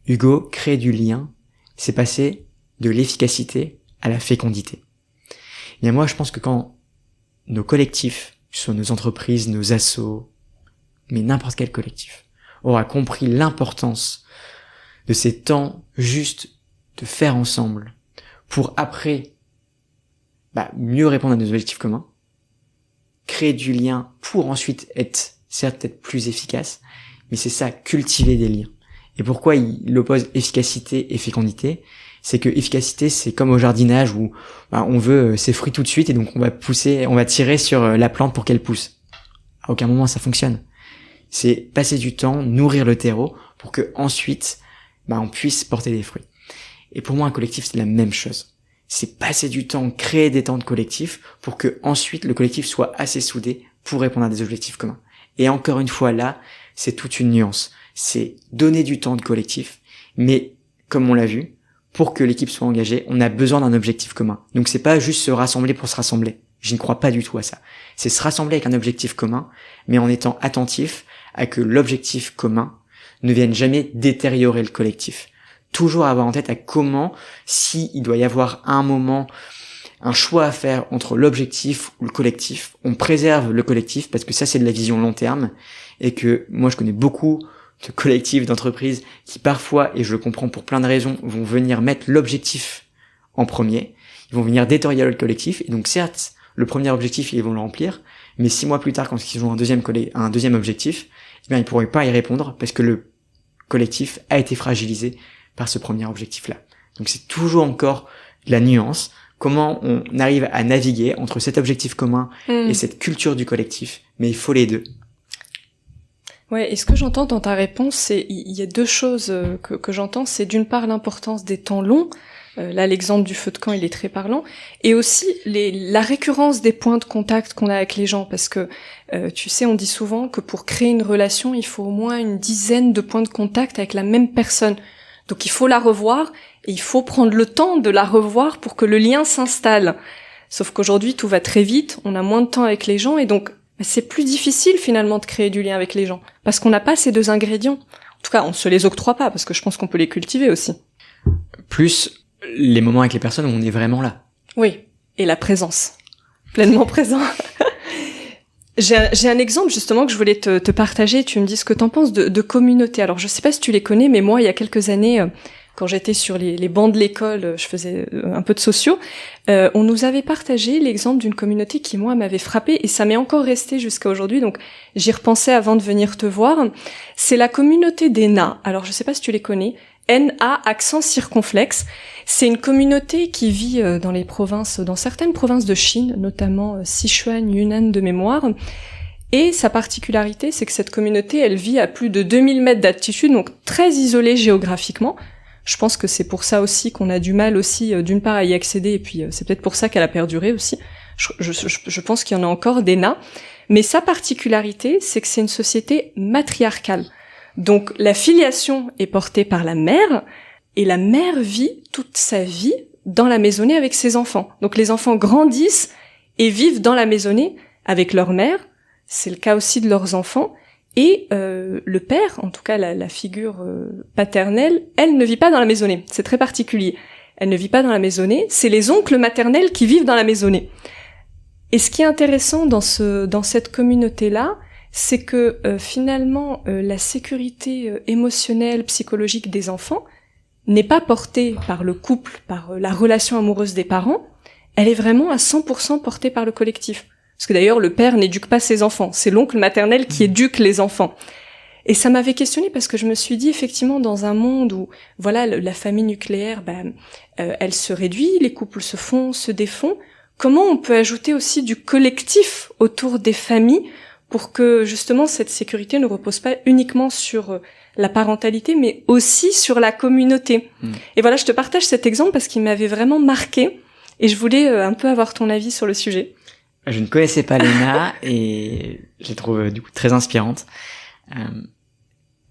Speaker 2: Hugo, créer du lien, c'est passer de l'efficacité à la fécondité. Et bien moi je pense que quand nos collectifs, que ce soit nos entreprises, nos assos, mais n'importe quel collectif, aura compris l'importance de ces temps juste de faire ensemble pour après mieux répondre à nos objectifs communs, créer du lien pour ensuite être certes peut-être plus efficace, mais c'est ça, cultiver des liens. Et pourquoi il oppose efficacité et fécondité? C'est que efficacité, c'est comme au jardinage où on veut ses fruits tout de suite et donc on va tirer sur la plante pour qu'elle pousse. À aucun moment ça fonctionne. C'est passer du temps, nourrir le terreau pour que ensuite on puisse porter des fruits. Et pour moi un collectif c'est la même chose. C'est passer du temps, créer des temps de collectif pour que ensuite le collectif soit assez soudé pour répondre à des objectifs communs. Et encore une fois là, c'est toute une nuance. C'est donner du temps de collectif, mais comme on l'a vu, pour que l'équipe soit engagée, on a besoin d'un objectif commun. Donc c'est pas juste se rassembler pour se rassembler. Je ne crois pas du tout à ça. C'est se rassembler avec un objectif commun, mais en étant attentif à que l'objectif commun ne vienne jamais détériorer le collectif. Toujours avoir en tête à comment, s'il doit y avoir à un moment un choix à faire entre l'objectif ou le collectif, on préserve le collectif parce que ça c'est de la vision long terme et que moi je connais beaucoup de collectifs, d'entreprises qui parfois, et je le comprends pour plein de raisons, vont venir mettre l'objectif en premier, ils vont venir détériorer le collectif, et donc certes, le premier objectif, ils vont le remplir, mais 6 mois plus tard, quand ils ont un deuxième objectif, ils ne pourront pas y répondre parce que le collectif a été fragilisé par ce premier objectif-là. Donc c'est toujours encore la nuance, comment on arrive à naviguer entre cet objectif commun et cette culture du collectif, mais il faut les deux.
Speaker 1: Ouais, et ce que j'entends dans ta réponse, c'est il y a 2 choses que j'entends, c'est d'une part l'importance des temps longs, là l'exemple du feu de camp il est très parlant, et aussi la récurrence des points de contact qu'on a avec les gens, parce que tu sais, on dit souvent que pour créer une relation, il faut au moins une dizaine de points de contact avec la même personne. Donc il faut la revoir, et il faut prendre le temps de la revoir pour que le lien s'installe. Sauf qu'aujourd'hui tout va très vite, on a moins de temps avec les gens, et donc c'est plus difficile finalement de créer du lien avec les gens, parce qu'on n'a pas ces 2 ingrédients. En tout cas, on se les octroie pas, parce que je pense qu'on peut les cultiver aussi.
Speaker 2: Plus les moments avec les personnes où on est vraiment là.
Speaker 1: Oui, et la présence. Pleinement présent. J'ai un exemple justement que je voulais te partager. Tu me dis ce que t'en penses de communautés. Alors je sais pas si tu les connais, mais moi il y a quelques années, quand j'étais sur les bancs de l'école, je faisais un peu de sociaux. On nous avait partagé l'exemple d'une communauté qui moi m'avait frappée et ça m'est encore resté jusqu'à aujourd'hui. Donc j'y repensais avant de venir te voir. C'est la communauté des Na. Alors je sais pas si tu les connais. NA accent circonflexe. C'est une communauté qui vit dans certaines provinces de Chine, notamment Sichuan, Yunnan de mémoire. Et sa particularité, c'est que cette communauté, elle vit à plus de 2000 mètres d'altitude, donc très isolée géographiquement. Je pense que c'est pour ça aussi qu'on a du mal aussi, d'une part, à y accéder, et puis c'est peut-être pour ça qu'elle a perduré aussi. Je pense qu'il y en a encore des nains. Mais sa particularité, c'est que c'est une société matriarcale. Donc la filiation est portée par la mère, et la mère vit toute sa vie dans la maisonnée avec ses enfants. Donc les enfants grandissent et vivent dans la maisonnée avec leur mère, c'est le cas aussi de leurs enfants, et le père, en tout cas la figure paternelle, elle ne vit pas dans la maisonnée. C'est très particulier. Elle ne vit pas dans la maisonnée, c'est les oncles maternels qui vivent dans la maisonnée. Et ce qui est intéressant dans cette communauté-là, c'est que finalement la sécurité émotionnelle, psychologique des enfants n'est pas portée par le couple, par la relation amoureuse des parents, elle est vraiment à 100% portée par le collectif. Parce que d'ailleurs le père n'éduque pas ses enfants, c'est l'oncle maternel qui éduque les enfants. Et ça m'avait questionnée parce que je me suis dit effectivement dans un monde où voilà la famille nucléaire, elle se réduit, les couples se défont, comment on peut ajouter aussi du collectif autour des familles pour que justement cette sécurité ne repose pas uniquement sur la parentalité, mais aussi sur la communauté. Et voilà, je te partage cet exemple parce qu'il m'avait vraiment marqué et je voulais un peu avoir ton avis sur le sujet.
Speaker 2: Je ne connaissais pas Léna et je les trouve du coup très inspirantes.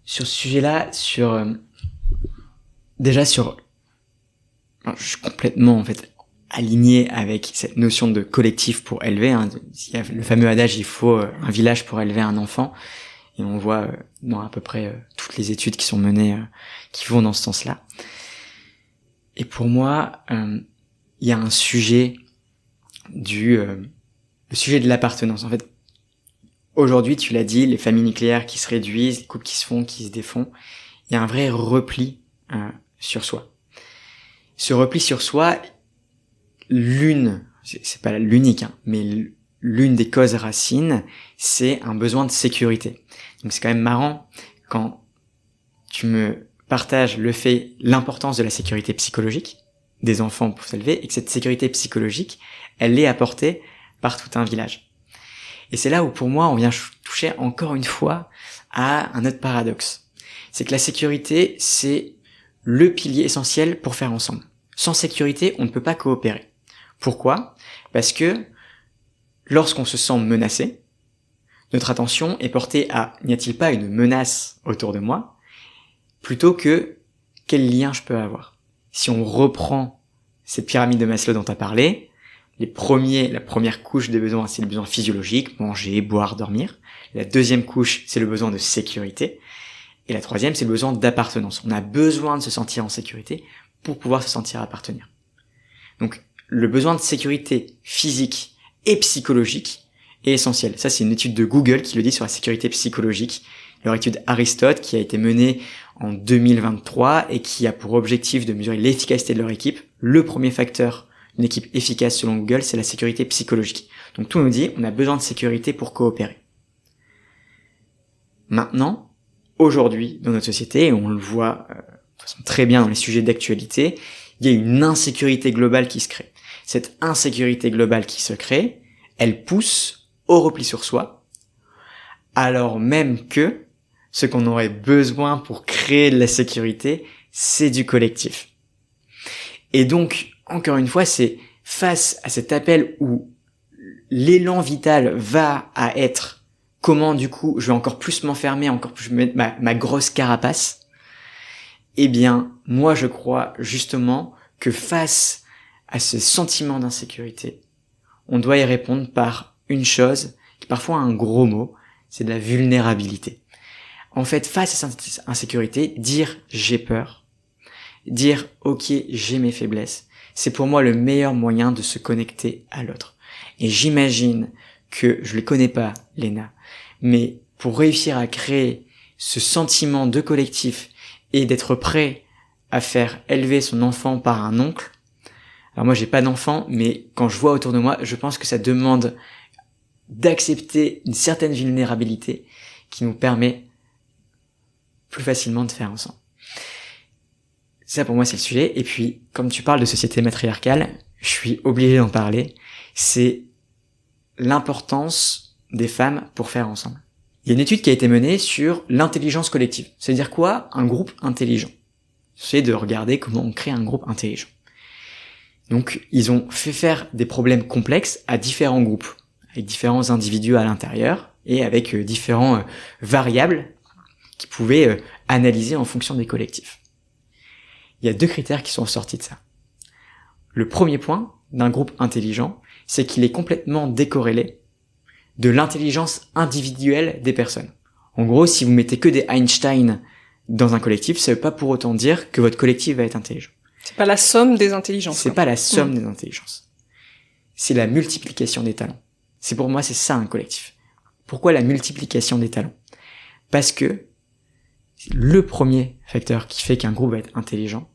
Speaker 2: Sur ce sujet-là, je suis complètement en fait aligné avec cette notion de collectif pour élever. Il y a le fameux adage, il faut un village pour élever un enfant. Et on voit dans à peu près toutes les études qui sont menées, qui vont dans ce sens-là. Et pour moi, il y a un sujet le sujet de l'appartenance. En fait, aujourd'hui, tu l'as dit, les familles nucléaires qui se réduisent, les couples qui se défont, il y a un vrai repli sur soi. Ce repli sur soi, c'est pas l'unique, mais l'une des causes racines, c'est un besoin de sécurité. Donc c'est quand même marrant quand tu me partages l'importance de la sécurité psychologique des enfants pour s'élever, et que cette sécurité psychologique, elle est apportée par tout un village. Et c'est là où pour moi on vient toucher encore une fois à un autre paradoxe. C'est que la sécurité, c'est le pilier essentiel pour faire ensemble. Sans sécurité, on ne peut pas coopérer. Pourquoi ? Parce que lorsqu'on se sent menacé, notre attention est portée à n'y a-t-il pas une menace autour de moi, plutôt que quel lien je peux avoir. Si on reprend cette pyramide de Maslow dont tu as parlé, la première couche des besoins, c'est le besoin physiologique, manger, boire, dormir. La deuxième couche, c'est le besoin de sécurité. Et la troisième, c'est le besoin d'appartenance. On a besoin de se sentir en sécurité pour pouvoir se sentir appartenir. Donc, le besoin de sécurité physique et psychologique est essentiel. Ça, c'est une étude de Google qui le dit sur la sécurité psychologique. Leur étude Aristote, qui a été menée en 2023 et qui a pour objectif de mesurer l'efficacité de leur équipe. Le premier facteur d'une équipe efficace selon Google, c'est la sécurité psychologique. Donc tout nous dit, on a besoin de sécurité pour coopérer. Maintenant, aujourd'hui, dans notre société, et on le voit de toute façon très bien dans les sujets d'actualité, il y a une insécurité globale qui se crée. Cette insécurité globale qui se crée, elle pousse au repli sur soi, alors même que ce qu'on aurait besoin pour créer de la sécurité, c'est du collectif. Et donc, encore une fois, c'est face à cet appel où l'élan vital va à être comment du coup je vais encore plus m'enfermer, encore plus mettre ma grosse carapace. Eh bien, moi je crois justement que face à ce sentiment d'insécurité, on doit y répondre par une chose qui parfois a un gros mot, c'est de la vulnérabilité. En fait, face à cette insécurité, dire j'ai peur, dire ok j'ai mes faiblesses, c'est pour moi le meilleur moyen de se connecter à l'autre. Et j'imagine que je les connais pas, l'ENA, mais pour réussir à créer ce sentiment de collectif et d'être prêt à faire élever son enfant par un oncle. Alors moi j'ai pas d'enfant, mais quand je vois autour de moi, je pense que ça demande d'accepter une certaine vulnérabilité qui nous permet plus facilement de faire ensemble. Ça pour moi c'est le sujet. Et puis comme tu parles de société matriarcale, je suis obligé d'en parler. C'est l'importance des femmes pour faire ensemble. Il y a une étude qui a été menée sur l'intelligence collective. C'est-à-dire quoi? Un groupe intelligent. C'est de regarder comment on crée un groupe intelligent. Donc, ils ont fait faire des problèmes complexes à différents groupes, avec différents individus à l'intérieur et avec différents variables qu'ils pouvaient analyser en fonction des collectifs. Il y a 2 critères qui sont sortis de ça. Le premier point d'un groupe intelligent, c'est qu'il est complètement décorrélé de l'intelligence individuelle des personnes. En gros, si vous mettez que des Einstein dans un collectif, ça veut pas pour autant dire que votre collectif va être intelligent.
Speaker 1: C'est pas la somme des intelligences.
Speaker 2: C'est pas la somme des intelligences. C'est la multiplication des talents. Pour moi, c'est ça un collectif. Pourquoi la multiplication des talents? Parce que le premier facteur qui fait qu'un groupe va être intelligent,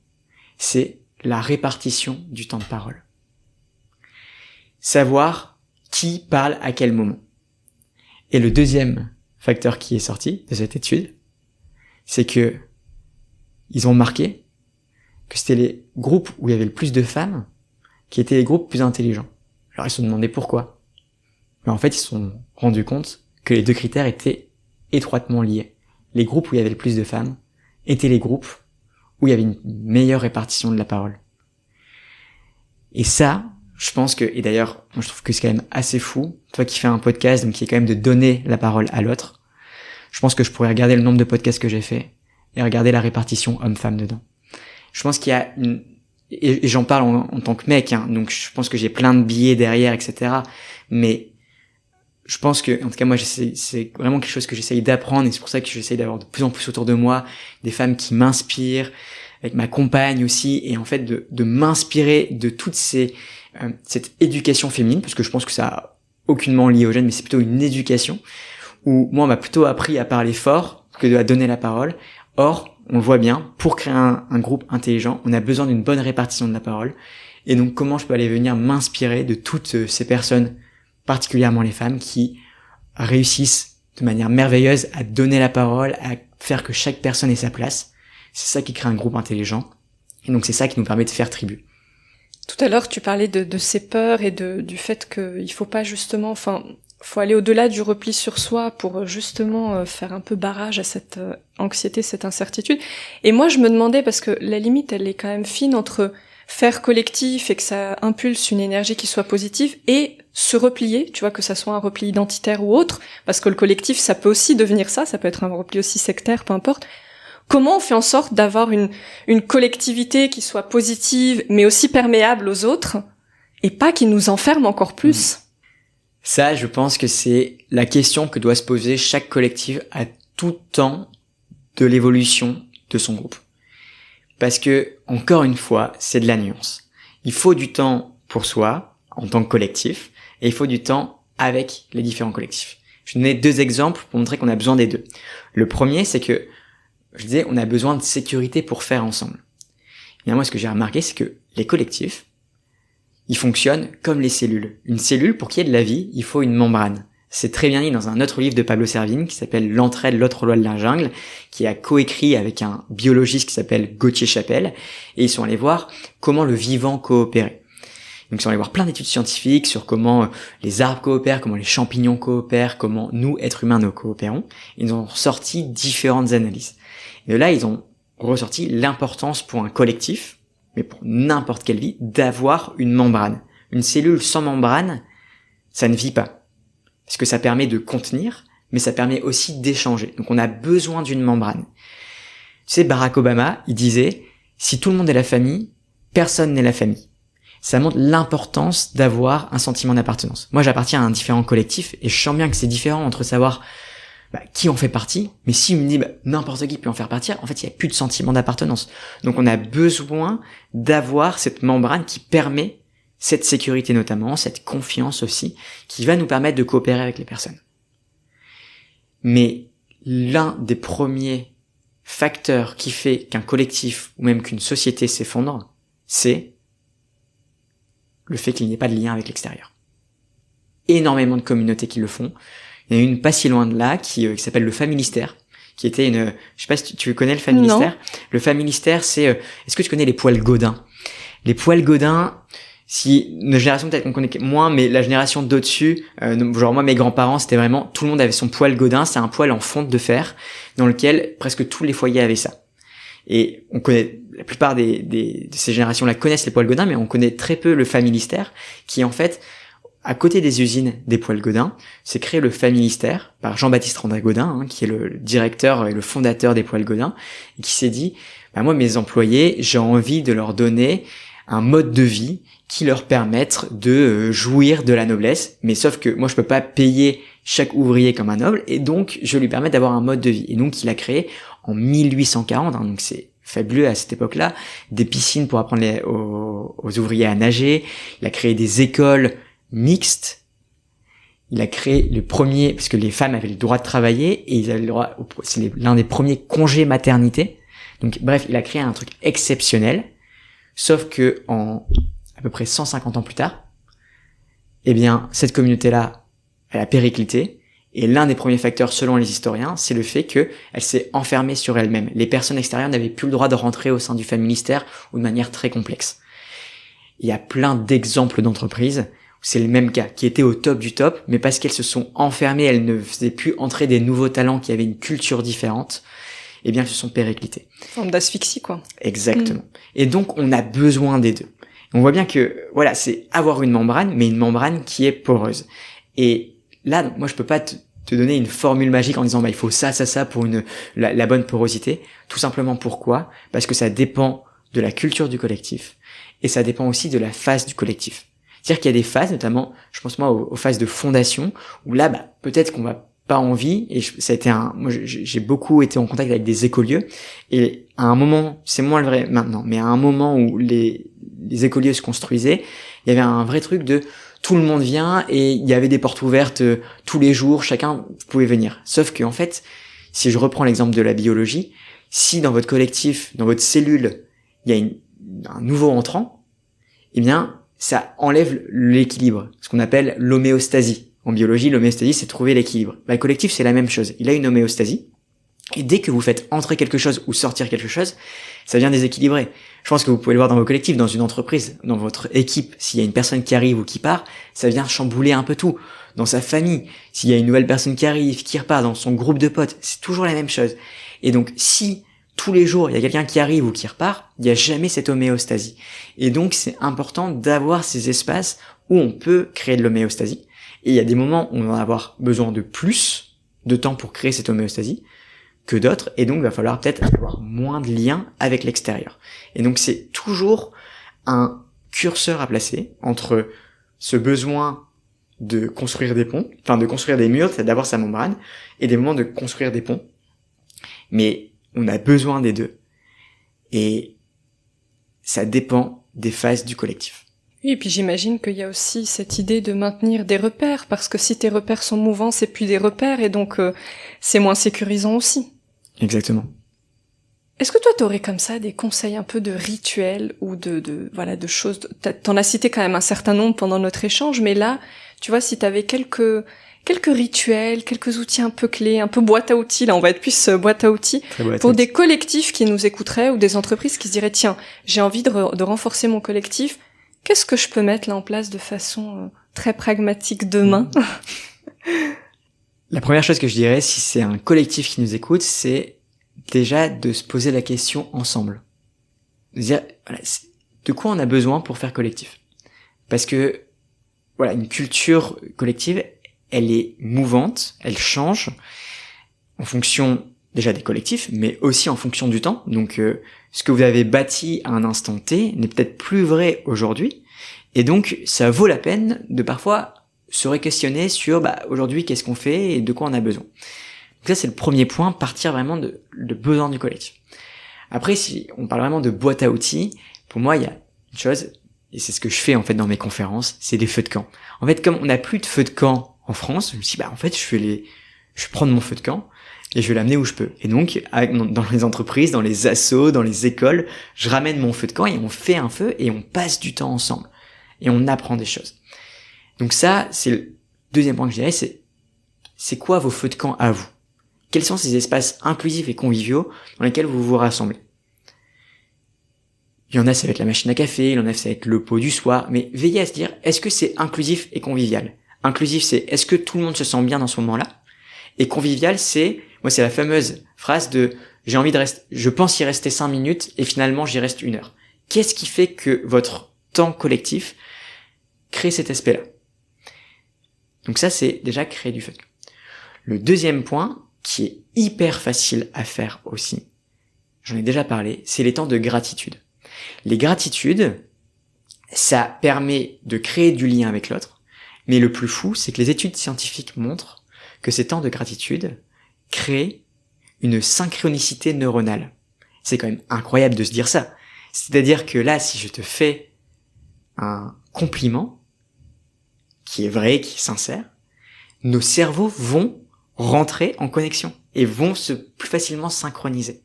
Speaker 2: c'est la répartition du temps de parole. Savoir qui parle à quel moment. Et le deuxième facteur qui est sorti de cette étude, c'est que ils ont remarqué que c'était les groupes où il y avait le plus de femmes qui étaient les groupes plus intelligents. Alors ils se sont demandé pourquoi. Mais en fait, ils se sont rendus compte que les 2 critères étaient étroitement liés. Les groupes où il y avait le plus de femmes étaient les groupes où il y avait une meilleure répartition de la parole. Et ça, je pense que, et d'ailleurs, moi je trouve que c'est quand même assez fou, toi qui fais un podcast, donc qui est quand même de donner la parole à l'autre, je pense que je pourrais regarder le nombre de podcasts que j'ai fait et regarder la répartition homme-femme dedans. Je pense qu'il y a une, et j'en parle en tant que mec, hein, donc je pense que j'ai plein de biais derrière, etc. Mais je pense que, en tout cas moi, c'est vraiment quelque chose que j'essaye d'apprendre et c'est pour ça que j'essaye d'avoir de plus en plus autour de moi des femmes qui m'inspirent, avec ma compagne aussi, et en fait de m'inspirer de toute cette éducation féminine, parce que je pense que ça a aucunement lié aux jeunes, mais c'est plutôt une éducation où moi on m'a plutôt appris à parler fort que à donner la parole. Or, on le voit bien, pour créer un groupe intelligent, on a besoin d'une bonne répartition de la parole. Et donc, comment je peux aller venir m'inspirer de toutes ces personnes, particulièrement les femmes, qui réussissent de manière merveilleuse à donner la parole, à faire que chaque personne ait sa place. C'est ça qui crée un groupe intelligent. Et donc, c'est ça qui nous permet de faire tribu.
Speaker 1: Tout à l'heure, tu parlais de ces peurs et du fait qu'il faut pas justement, faut aller au-delà du repli sur soi pour justement faire un peu barrage à cette anxiété, cette incertitude. Et moi, je me demandais, parce que la limite, elle est quand même fine entre faire collectif et que ça impulse une énergie qui soit positive et se replier, tu vois, que ça soit un repli identitaire ou autre, parce que le collectif, ça peut aussi devenir ça peut être un repli aussi sectaire, peu importe. Comment on fait en sorte d'avoir une collectivité qui soit positive, mais aussi perméable aux autres, et pas qui nous enferme encore plus?
Speaker 2: Ça, je pense que c'est la question que doit se poser chaque collectif à tout temps de l'évolution de son groupe. Parce que, encore une fois, c'est de la nuance. Il faut du temps pour soi, en tant que collectif, et il faut du temps avec les différents collectifs. Je vais donner 2 exemples pour montrer qu'on a besoin des 2. Le premier, c'est que, je disais, on a besoin de sécurité pour faire ensemble. Et moi, ce que j'ai remarqué, c'est que les collectifs, ils fonctionnent comme les cellules. Une cellule, pour qu'il y ait de la vie, il faut une membrane. C'est très bien dit dans un autre livre de Pablo Servigne qui s'appelle L'entraide, l'autre loi de la jungle, qui a coécrit avec un biologiste qui s'appelle Gauthier Chapelle, et ils sont allés voir comment le vivant coopérait. Donc ils sont allés voir plein d'études scientifiques sur comment les arbres coopèrent, comment les champignons coopèrent, comment nous, êtres humains, nous coopérons. Ils ont sorti différentes analyses. Et de là, ils ont ressorti l'importance pour un collectif, mais pour n'importe quelle vie, d'avoir une membrane. Une cellule sans membrane, ça ne vit pas. Parce que ça permet de contenir, mais ça permet aussi d'échanger. Donc on a besoin d'une membrane. Tu sais, Barack Obama, il disait, si tout le monde est la famille, personne n'est la famille. Ça montre l'importance d'avoir un sentiment d'appartenance. Moi, j'appartiens à un différent collectif, et je sens bien que c'est différent entre savoir qui en fait partie, mais si on me dit n'importe qui peut en faire partie, en fait, il n'y a plus de sentiment d'appartenance. Donc on a besoin d'avoir cette membrane qui permet cette sécurité notamment, cette confiance aussi, qui va nous permettre de coopérer avec les personnes. Mais l'un des premiers facteurs qui fait qu'un collectif ou même qu'une société s'effondre, c'est le fait qu'il n'y ait pas de lien avec l'extérieur. Énormément de communautés qui le font. Il y en a une pas si loin de là qui s'appelle le Familistère, qui était je sais pas si tu connais le Familistère. Non. Le Familistère, c'est, est-ce que tu connais les poêles Godin? Les poêles Godin, si, notre génération peut-être qu'on connaît moins, mais la génération d'au-dessus, genre moi mes grands-parents, c'était vraiment, tout le monde avait son poêle Godin, c'est un poêle en fonte de fer, dans lequel presque tous les foyers avaient ça. Et on connaît, la plupart de ces générations-là connaissent les poêles Godin, mais on connaît très peu le Familistère, qui en fait, à côté des usines des poêles Godin, s'est créé le Familistère par Jean-Baptiste André Godin, qui est le directeur et le fondateur des poêles Godin, et qui s'est dit, moi mes employés, j'ai envie de leur donner un mode de vie qui leur permette de jouir de la noblesse, mais sauf que moi je peux pas payer chaque ouvrier comme un noble, et donc je lui permets d'avoir un mode de vie. Et donc il a créé en 1840, donc c'est fabuleux à cette époque-là, des piscines pour apprendre aux ouvriers à nager, il a créé des écoles mixtes, il a créé le premier, parce que les femmes avaient le droit de travailler, et ils avaient le droit, c'est l'un des premiers congés maternité, donc bref, il a créé un truc exceptionnel, sauf que en à peu près 150 ans plus tard, eh bien, cette communauté-là, elle a périclité, et l'un des premiers facteurs, selon les historiens, c'est le fait qu'elle s'est enfermée sur elle-même. Les personnes extérieures n'avaient plus le droit de rentrer au sein du Familistère, ou de manière très complexe. Il y a plein d'exemples d'entreprises où c'est le même cas, qui étaient au top du top, mais parce qu'elles se sont enfermées, elles ne faisaient plus entrer des nouveaux talents qui avaient une culture différente, eh bien, elles se sont périclitées.
Speaker 1: Forme d'asphyxie, quoi.
Speaker 2: Exactement. Et donc, on a besoin des deux. On voit bien que, voilà, c'est avoir une membrane, mais une membrane qui est poreuse. Et là, donc, moi, je peux pas te donner une formule magique en disant, il faut ça pour la bonne porosité. Tout simplement pourquoi? Parce que ça dépend de la culture du collectif. Et ça dépend aussi de la phase du collectif. C'est-à-dire qu'il y a des phases, notamment, je pense moi aux phases de fondation, où là, peut-être qu'on va pas envie, et ça a été moi j'ai beaucoup été en contact avec des écolieux, et à un moment, c'est moins le vrai maintenant, mais à un moment où les écolieux se construisaient, il y avait un vrai truc de tout le monde vient, et il y avait des portes ouvertes tous les jours, chacun pouvait venir. Sauf que en fait, si je reprends l'exemple de la biologie, si dans votre collectif, dans votre cellule, il y a un nouveau entrant, eh bien, ça enlève l'équilibre, ce qu'on appelle l'homéostasie. En biologie, l'homéostasie, c'est trouver l'équilibre. Le collectif, c'est la même chose. Il a une homéostasie. Et dès que vous faites entrer quelque chose ou sortir quelque chose, ça vient déséquilibrer. Je pense que vous pouvez le voir dans vos collectifs, dans une entreprise, dans votre équipe. S'il y a une personne qui arrive ou qui part, ça vient chambouler un peu tout. Dans sa famille, s'il y a une nouvelle personne qui arrive, qui repart, dans son groupe de potes, c'est toujours la même chose. Et donc, si tous les jours, il y a quelqu'un qui arrive ou qui repart, il n'y a jamais cette homéostasie. Et donc, c'est important d'avoir ces espaces où on peut créer de l'homéostasie. Et il y a des moments où on va avoir besoin de plus de temps pour créer cette homéostasie que d'autres, et donc il va falloir peut-être avoir moins de liens avec l'extérieur. Et donc c'est toujours un curseur à placer entre ce besoin de construire des ponts, enfin de construire des murs, c'est d'avoir sa membrane, et des moments de construire des ponts. Mais on a besoin des deux. Et ça dépend des phases du collectif.
Speaker 1: Oui, et puis j'imagine qu'il y a aussi cette idée de maintenir des repères, parce que si tes repères sont mouvants, c'est plus des repères, et donc c'est moins sécurisant aussi.
Speaker 2: Exactement.
Speaker 1: Est-ce que toi, t'aurais comme ça des conseils un peu de rituels ou de choses, t'en as cité quand même un certain nombre pendant notre échange, mais là, tu vois, si t'avais quelques rituels, quelques outils un peu clés, un peu boîte à outils, là on va être plus boîte à outils, pour des collectifs qui nous écouteraient ou des entreprises qui se diraient, tiens, j'ai envie de renforcer mon collectif, qu'est-ce que je peux mettre là en place de façon très pragmatique demain?
Speaker 2: La première chose que je dirais, si c'est un collectif qui nous écoute, c'est déjà de se poser la question ensemble. De dire, voilà, de quoi on a besoin pour faire collectif? Parce que, voilà, une culture collective, elle est mouvante, elle change en fonction déjà des collectifs, mais aussi en fonction du temps. Donc, ce que vous avez bâti à un instant T n'est peut-être plus vrai aujourd'hui. Et donc, ça vaut la peine de parfois se re-questionner sur aujourd'hui qu'est-ce qu'on fait et de quoi on a besoin. Donc ça c'est le premier point, partir vraiment de besoin du collectif. Après si on parle vraiment de boîte à outils, pour moi il y a une chose, et c'est ce que je fais en fait dans mes conférences, c'est des feux de camp. En fait, comme on n'a plus de feux de camp en France, je me suis dit, en fait, je vais prendre mon feu de camp et je vais l'amener où je peux. Et donc, dans les entreprises, dans les assos, dans les écoles, je ramène mon feu de camp et on fait un feu et on passe du temps ensemble. Et on apprend des choses. Donc ça, c'est le deuxième point que je dirais, c'est quoi vos feux de camp à vous? Quels sont ces espaces inclusifs et conviviaux dans lesquels vous vous rassemblez? Il y en a, ça va être la machine à café, il y en a, ça va être le pot du soir, mais veillez à se dire, est-ce que c'est inclusif et convivial? Inclusif, c'est est-ce que tout le monde se sent bien dans ce moment-là? Et convivial, c'est la fameuse phrase de je pense y rester 5 minutes et finalement j'y reste 1 heure. Qu'est-ce qui fait que votre temps collectif crée cet aspect-là? Donc ça, c'est déjà créer du fun. Le deuxième point, qui est hyper facile à faire aussi, j'en ai déjà parlé, c'est les temps de gratitude. Les gratitudes, ça permet de créer du lien avec l'autre, mais le plus fou, c'est que les études scientifiques montrent que ces temps de gratitude créent une synchronicité neuronale. C'est quand même incroyable de se dire ça. C'est-à-dire que là, si je te fais un compliment, qui est vrai, qui est sincère, nos cerveaux vont rentrer en connexion et vont se plus facilement synchroniser.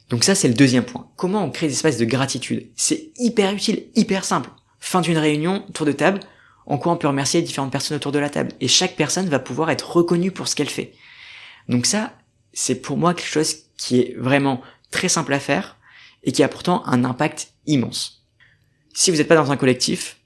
Speaker 2: Donc ça, c'est le deuxième point. Comment on crée des espaces de gratitude? C'est hyper utile, hyper simple. Fin d'une réunion, tour de table, en quoi on peut remercier les différentes personnes autour de la table. Et chaque personne va pouvoir être reconnue pour ce qu'elle fait. Donc ça, c'est pour moi quelque chose qui est vraiment très simple à faire et qui a pourtant un impact immense. Si vous n'êtes pas dans un collectif,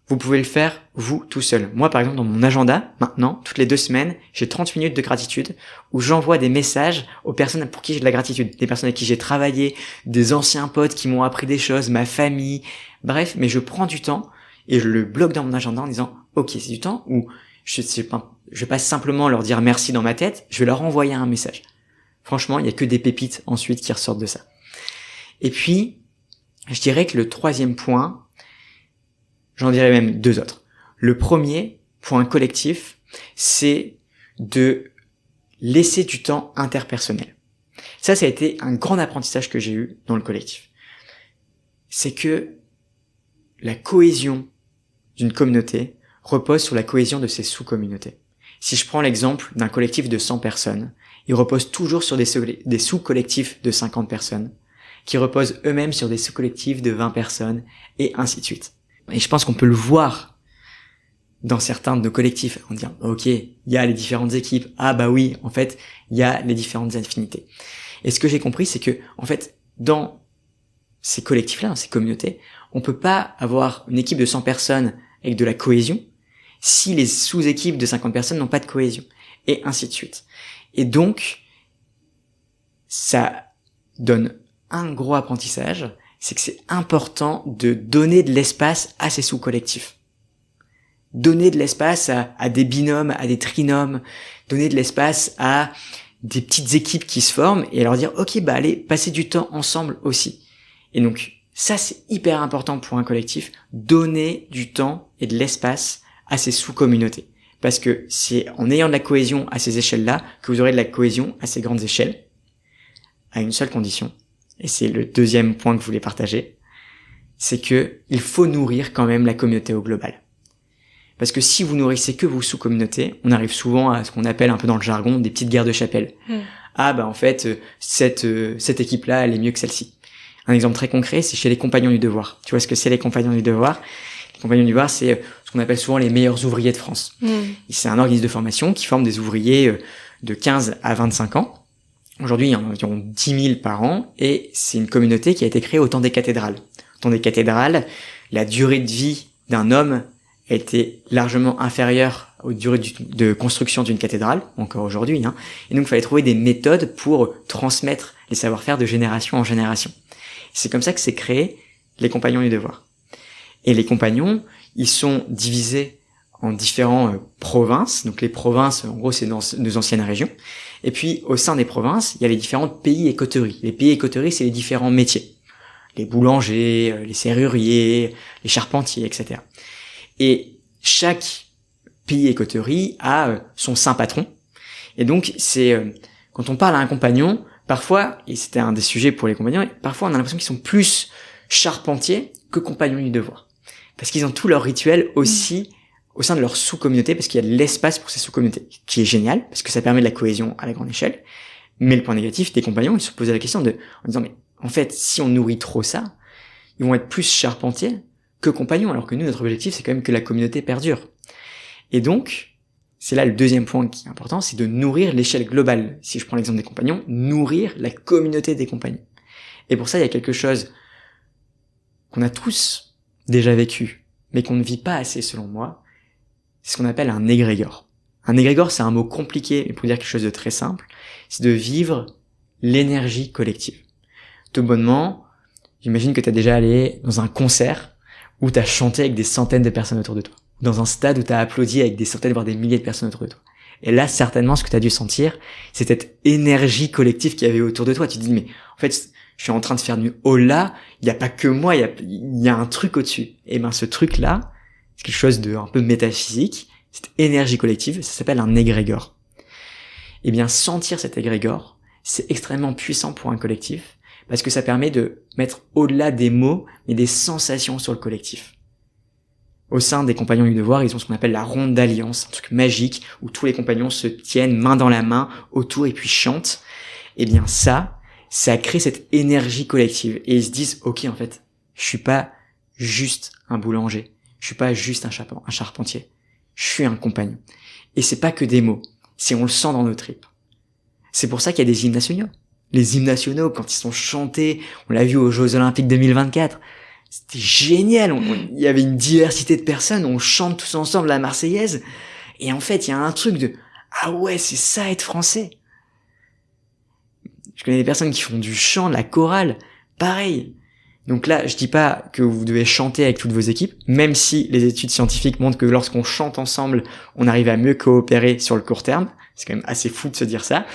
Speaker 2: vous pouvez le faire vous tout seul. Moi, par exemple, dans mon agenda, maintenant, toutes les 2 semaines, j'ai 30 minutes de gratitude où j'envoie des messages aux personnes pour qui j'ai de la gratitude. Des personnes avec qui j'ai travaillé, des anciens potes qui m'ont appris des choses, ma famille, bref, mais je prends du temps et je le bloque dans mon agenda en disant « Ok, c'est du temps où je vais pas simplement leur dire merci dans ma tête, je vais leur envoyer un message. » Franchement, il y a que des pépites ensuite qui ressortent de ça. Et puis, je dirais que le troisième point, j'en dirais même 2 autres. Le premier point collectif, c'est de laisser du temps interpersonnel. Ça a été un grand apprentissage que j'ai eu dans le collectif. C'est que la cohésion d'une communauté repose sur la cohésion de ses sous-communautés. Si je prends l'exemple d'un collectif de 100 personnes, il repose toujours sur des sous-collectifs de 50 personnes, qui reposent eux-mêmes sur des sous-collectifs de 20 personnes, et ainsi de suite. Et je pense qu'on peut le voir dans certains de nos collectifs, en disant, ok, il y a les différentes équipes, ah bah oui, en fait, il y a les différentes affinités. Et ce que j'ai compris, c'est que, en fait, dans ces collectifs-là, dans ces communautés, on peut pas avoir une équipe de 100 personnes avec de la cohésion si les sous-équipes de 50 personnes n'ont pas de cohésion, et ainsi de suite. Et donc, ça donne un gros apprentissage, c'est que c'est important de donner de l'espace à ces sous-collectifs. Donner de l'espace à des binômes, à des trinômes, donner de l'espace à des petites équipes qui se forment et leur dire, ok, bah allez, passer du temps ensemble aussi. Et donc, ça c'est hyper important pour un collectif, donner du temps et de l'espace à ces sous-communautés. Parce que c'est en ayant de la cohésion à ces échelles-là que vous aurez de la cohésion à ces grandes échelles, à une seule condition. Et c'est le deuxième point que je voulais partager, c'est que il faut nourrir quand même la communauté au global. Parce que si vous nourrissez que vos sous-communautés, on arrive souvent à ce qu'on appelle un peu dans le jargon des petites guerres de chapelle. Ah bah en fait, cette équipe-là, elle est mieux que celle-ci. Un exemple très concret, c'est chez les Compagnons du Devoir. Tu vois ce que c'est les Compagnons du Devoir? Les Compagnons du Devoir, c'est ce qu'on appelle souvent les meilleurs ouvriers de France. C'est un organisme de formation qui forme des ouvriers de 15 à 25 ans. Aujourd'hui, il y en a environ 10 000 par an, et c'est une communauté qui a été créée au temps des cathédrales. Au temps des cathédrales, la durée de vie d'un homme a été largement inférieure aux durées de construction d'une cathédrale, encore aujourd'hui, Et donc, il fallait trouver des méthodes pour transmettre les savoir-faire de génération en génération. C'est comme ça que s'est créé les Compagnons du Devoir. Et les compagnons, ils sont divisés en différentes provinces. Donc les provinces, en gros, c'est dans nos anciennes régions. Et puis, au sein des provinces, il y a les différents pays et coteries. Les pays et coteries, c'est les différents métiers. Les boulangers, les serruriers, les charpentiers, etc. Et chaque pays et coterie a son saint patron. Et donc, quand on parle à un compagnon, parfois, et c'était un des sujets pour les compagnons, parfois on a l'impression qu'ils sont plus charpentiers que compagnons du devoir. Parce qu'ils ont tous leurs rituels aussi au sein de leur sous-communauté, parce qu'il y a de l'espace pour ces sous-communautés, qui est génial, parce que ça permet de la cohésion à la grande échelle. Mais le point négatif, des compagnons, ils se posaient la question en disant, mais en fait, si on nourrit trop ça, ils vont être plus charpentiers que compagnons, alors que nous, notre objectif, c'est quand même que la communauté perdure. Et donc, c'est là le deuxième point qui est important, c'est de nourrir l'échelle globale. Si je prends l'exemple des compagnons, nourrir la communauté des compagnons. Et pour ça, il y a quelque chose qu'on a tous déjà vécu, mais qu'on ne vit pas assez selon moi, c'est ce qu'on appelle un égrégore. Un égrégore, c'est un mot compliqué, mais pour dire quelque chose de très simple, c'est de vivre l'énergie collective. Tout bonnement, j'imagine que tu as déjà allé dans un concert où tu as chanté avec des centaines de personnes autour de toi. Dans un stade où tu as applaudi avec des centaines, voire des milliers de personnes autour de toi. Et là, certainement, ce que tu as dû sentir, c'est cette énergie collective qu'il y avait autour de toi. Tu te dis, mais en fait, je suis en train de faire du holà, il n'y a pas que moi, il y a un truc au-dessus. Et ben, ce truc-là, c'est quelque chose de un peu métaphysique, cette énergie collective, ça s'appelle un égrégore. Et bien, sentir cet égrégore, c'est extrêmement puissant pour un collectif, parce que ça permet de mettre au-delà des mots, mais des sensations sur le collectif. Au sein des compagnons du devoir, ils ont ce qu'on appelle la ronde d'alliance, un truc magique où tous les compagnons se tiennent main dans la main autour et puis chantent. Et bien ça crée cette énergie collective. Et ils se disent, ok, en fait, je suis pas juste un boulanger, je suis pas juste un charpentier, je suis un compagnon. Et c'est pas que des mots, c'est on le sent dans nos tripes. C'est pour ça qu'il y a des hymnes nationaux. Les hymnes nationaux, quand ils sont chantés, on l'a vu aux Jeux Olympiques 2024, c'était génial, il y avait une diversité de personnes, on chante tous ensemble la Marseillaise, et en fait, il y a un truc de « Ah ouais, c'est ça être français !» Je connais des personnes qui font du chant, de la chorale, pareil. Donc là, je dis pas que vous devez chanter avec toutes vos équipes, même si les études scientifiques montrent que lorsqu'on chante ensemble, on arrive à mieux coopérer sur le court terme. C'est quand même assez fou de se dire ça.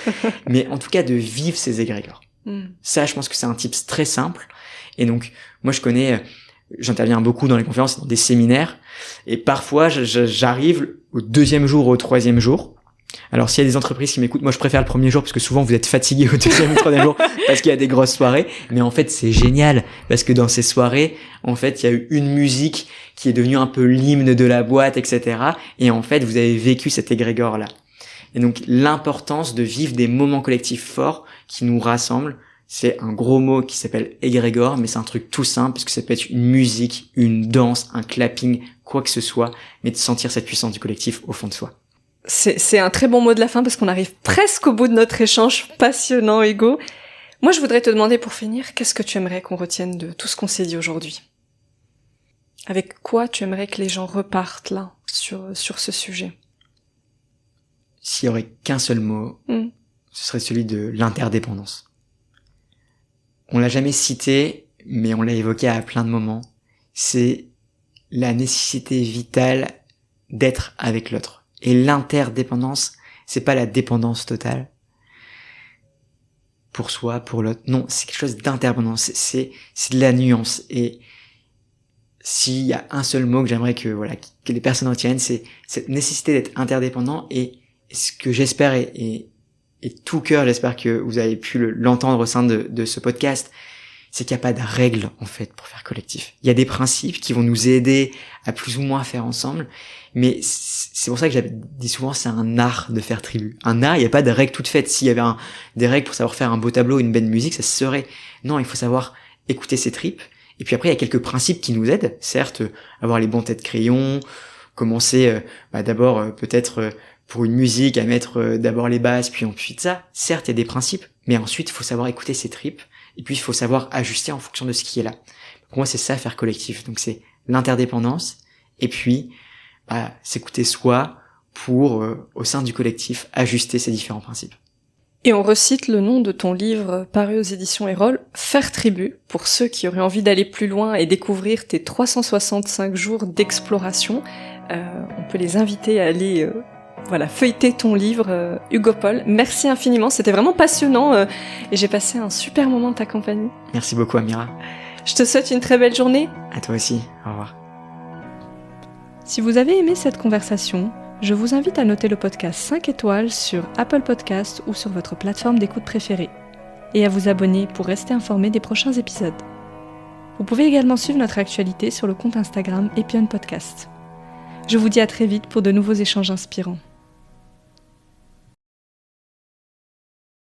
Speaker 2: Mais en tout cas, de vivre ces égrégores. Ça, je pense que c'est un tips très simple. Et donc, moi, j'interviens beaucoup dans les conférences, dans des séminaires, et parfois, j'arrive au 2e jour, au 3e jour. Alors, s'il y a des entreprises qui m'écoutent, moi, je préfère le 1er jour, parce que souvent, vous êtes fatigués au 2e ou 3e jour, parce qu'il y a des grosses soirées. Mais en fait, c'est génial, parce que dans ces soirées, en fait, il y a eu une musique qui est devenue un peu l'hymne de la boîte, etc. Et en fait, vous avez vécu cet égrégore-là. Et donc, l'importance de vivre des moments collectifs forts qui nous rassemblent, c'est un gros mot qui s'appelle égrégore, mais c'est un truc tout simple, parce que ça peut être une musique, une danse, un clapping, quoi que ce soit, mais de sentir cette puissance du collectif au fond de soi.
Speaker 1: C'est un très bon mot de la fin, parce qu'on arrive presque au bout de notre échange passionnant, Hugo. Moi, je voudrais te demander, pour finir, qu'est-ce que tu aimerais qu'on retienne de tout ce qu'on s'est dit aujourd'hui? Avec quoi tu aimerais que les gens repartent, là, sur ce sujet?
Speaker 2: S'il y aurait qu'un seul mot, ce serait celui de l'interdépendance. On l'a jamais cité, mais on l'a évoqué à plein de moments. C'est la nécessité vitale d'être avec l'autre. Et l'interdépendance, c'est pas la dépendance totale pour soi, pour l'autre. Non, c'est quelque chose d'interdépendance. C'est de la nuance. Et s'il y a un seul mot que j'aimerais que les personnes retiennent, c'est cette nécessité d'être interdépendant. Et ce que j'espère et tout cœur, j'espère que vous avez pu l'entendre au sein de ce podcast, c'est qu'il n'y a pas de règles, en fait, pour faire collectif. Il y a des principes qui vont nous aider à plus ou moins faire ensemble, mais c'est pour ça que j'avais dit souvent, c'est un art de faire tribu. Un art, il n'y a pas de règles toutes faites. S'il y avait des règles pour savoir faire un beau tableau, une belle musique, ça se serait. Non, il faut savoir écouter ses tripes. Et puis après, il y a quelques principes qui nous aident. Certes, avoir les bons têtes de crayon, commencer d'abord peut-être pour une musique à mettre d'abord les basses, puis ensuite ça. Certes, il y a des principes, mais ensuite, il faut savoir écouter ses tripes. Et puis, il faut savoir ajuster en fonction de ce qui est là. Pour moi, c'est ça, faire collectif. Donc, c'est l'interdépendance. Et puis, s'écouter soi pour, au sein du collectif, ajuster ces différents principes.
Speaker 1: Et on recite le nom de ton livre paru aux éditions Erol, Faire tribu, pour ceux qui auraient envie d'aller plus loin et découvrir tes 365 jours d'exploration. On peut les inviter à aller feuilleter ton livre, Hugo Paul. Merci infiniment, c'était vraiment passionnant et j'ai passé un super moment de ta compagnie.
Speaker 2: Merci beaucoup, Amira.
Speaker 1: Je te souhaite une très belle journée.
Speaker 2: À toi aussi, au revoir.
Speaker 1: Si vous avez aimé cette conversation, je vous invite à noter le podcast 5 étoiles sur Apple Podcasts ou sur votre plateforme d'écoute préférée et à vous abonner pour rester informé des prochains épisodes. Vous pouvez également suivre notre actualité sur le compte Instagram Epion Podcast. Je vous dis à très vite pour de nouveaux échanges inspirants.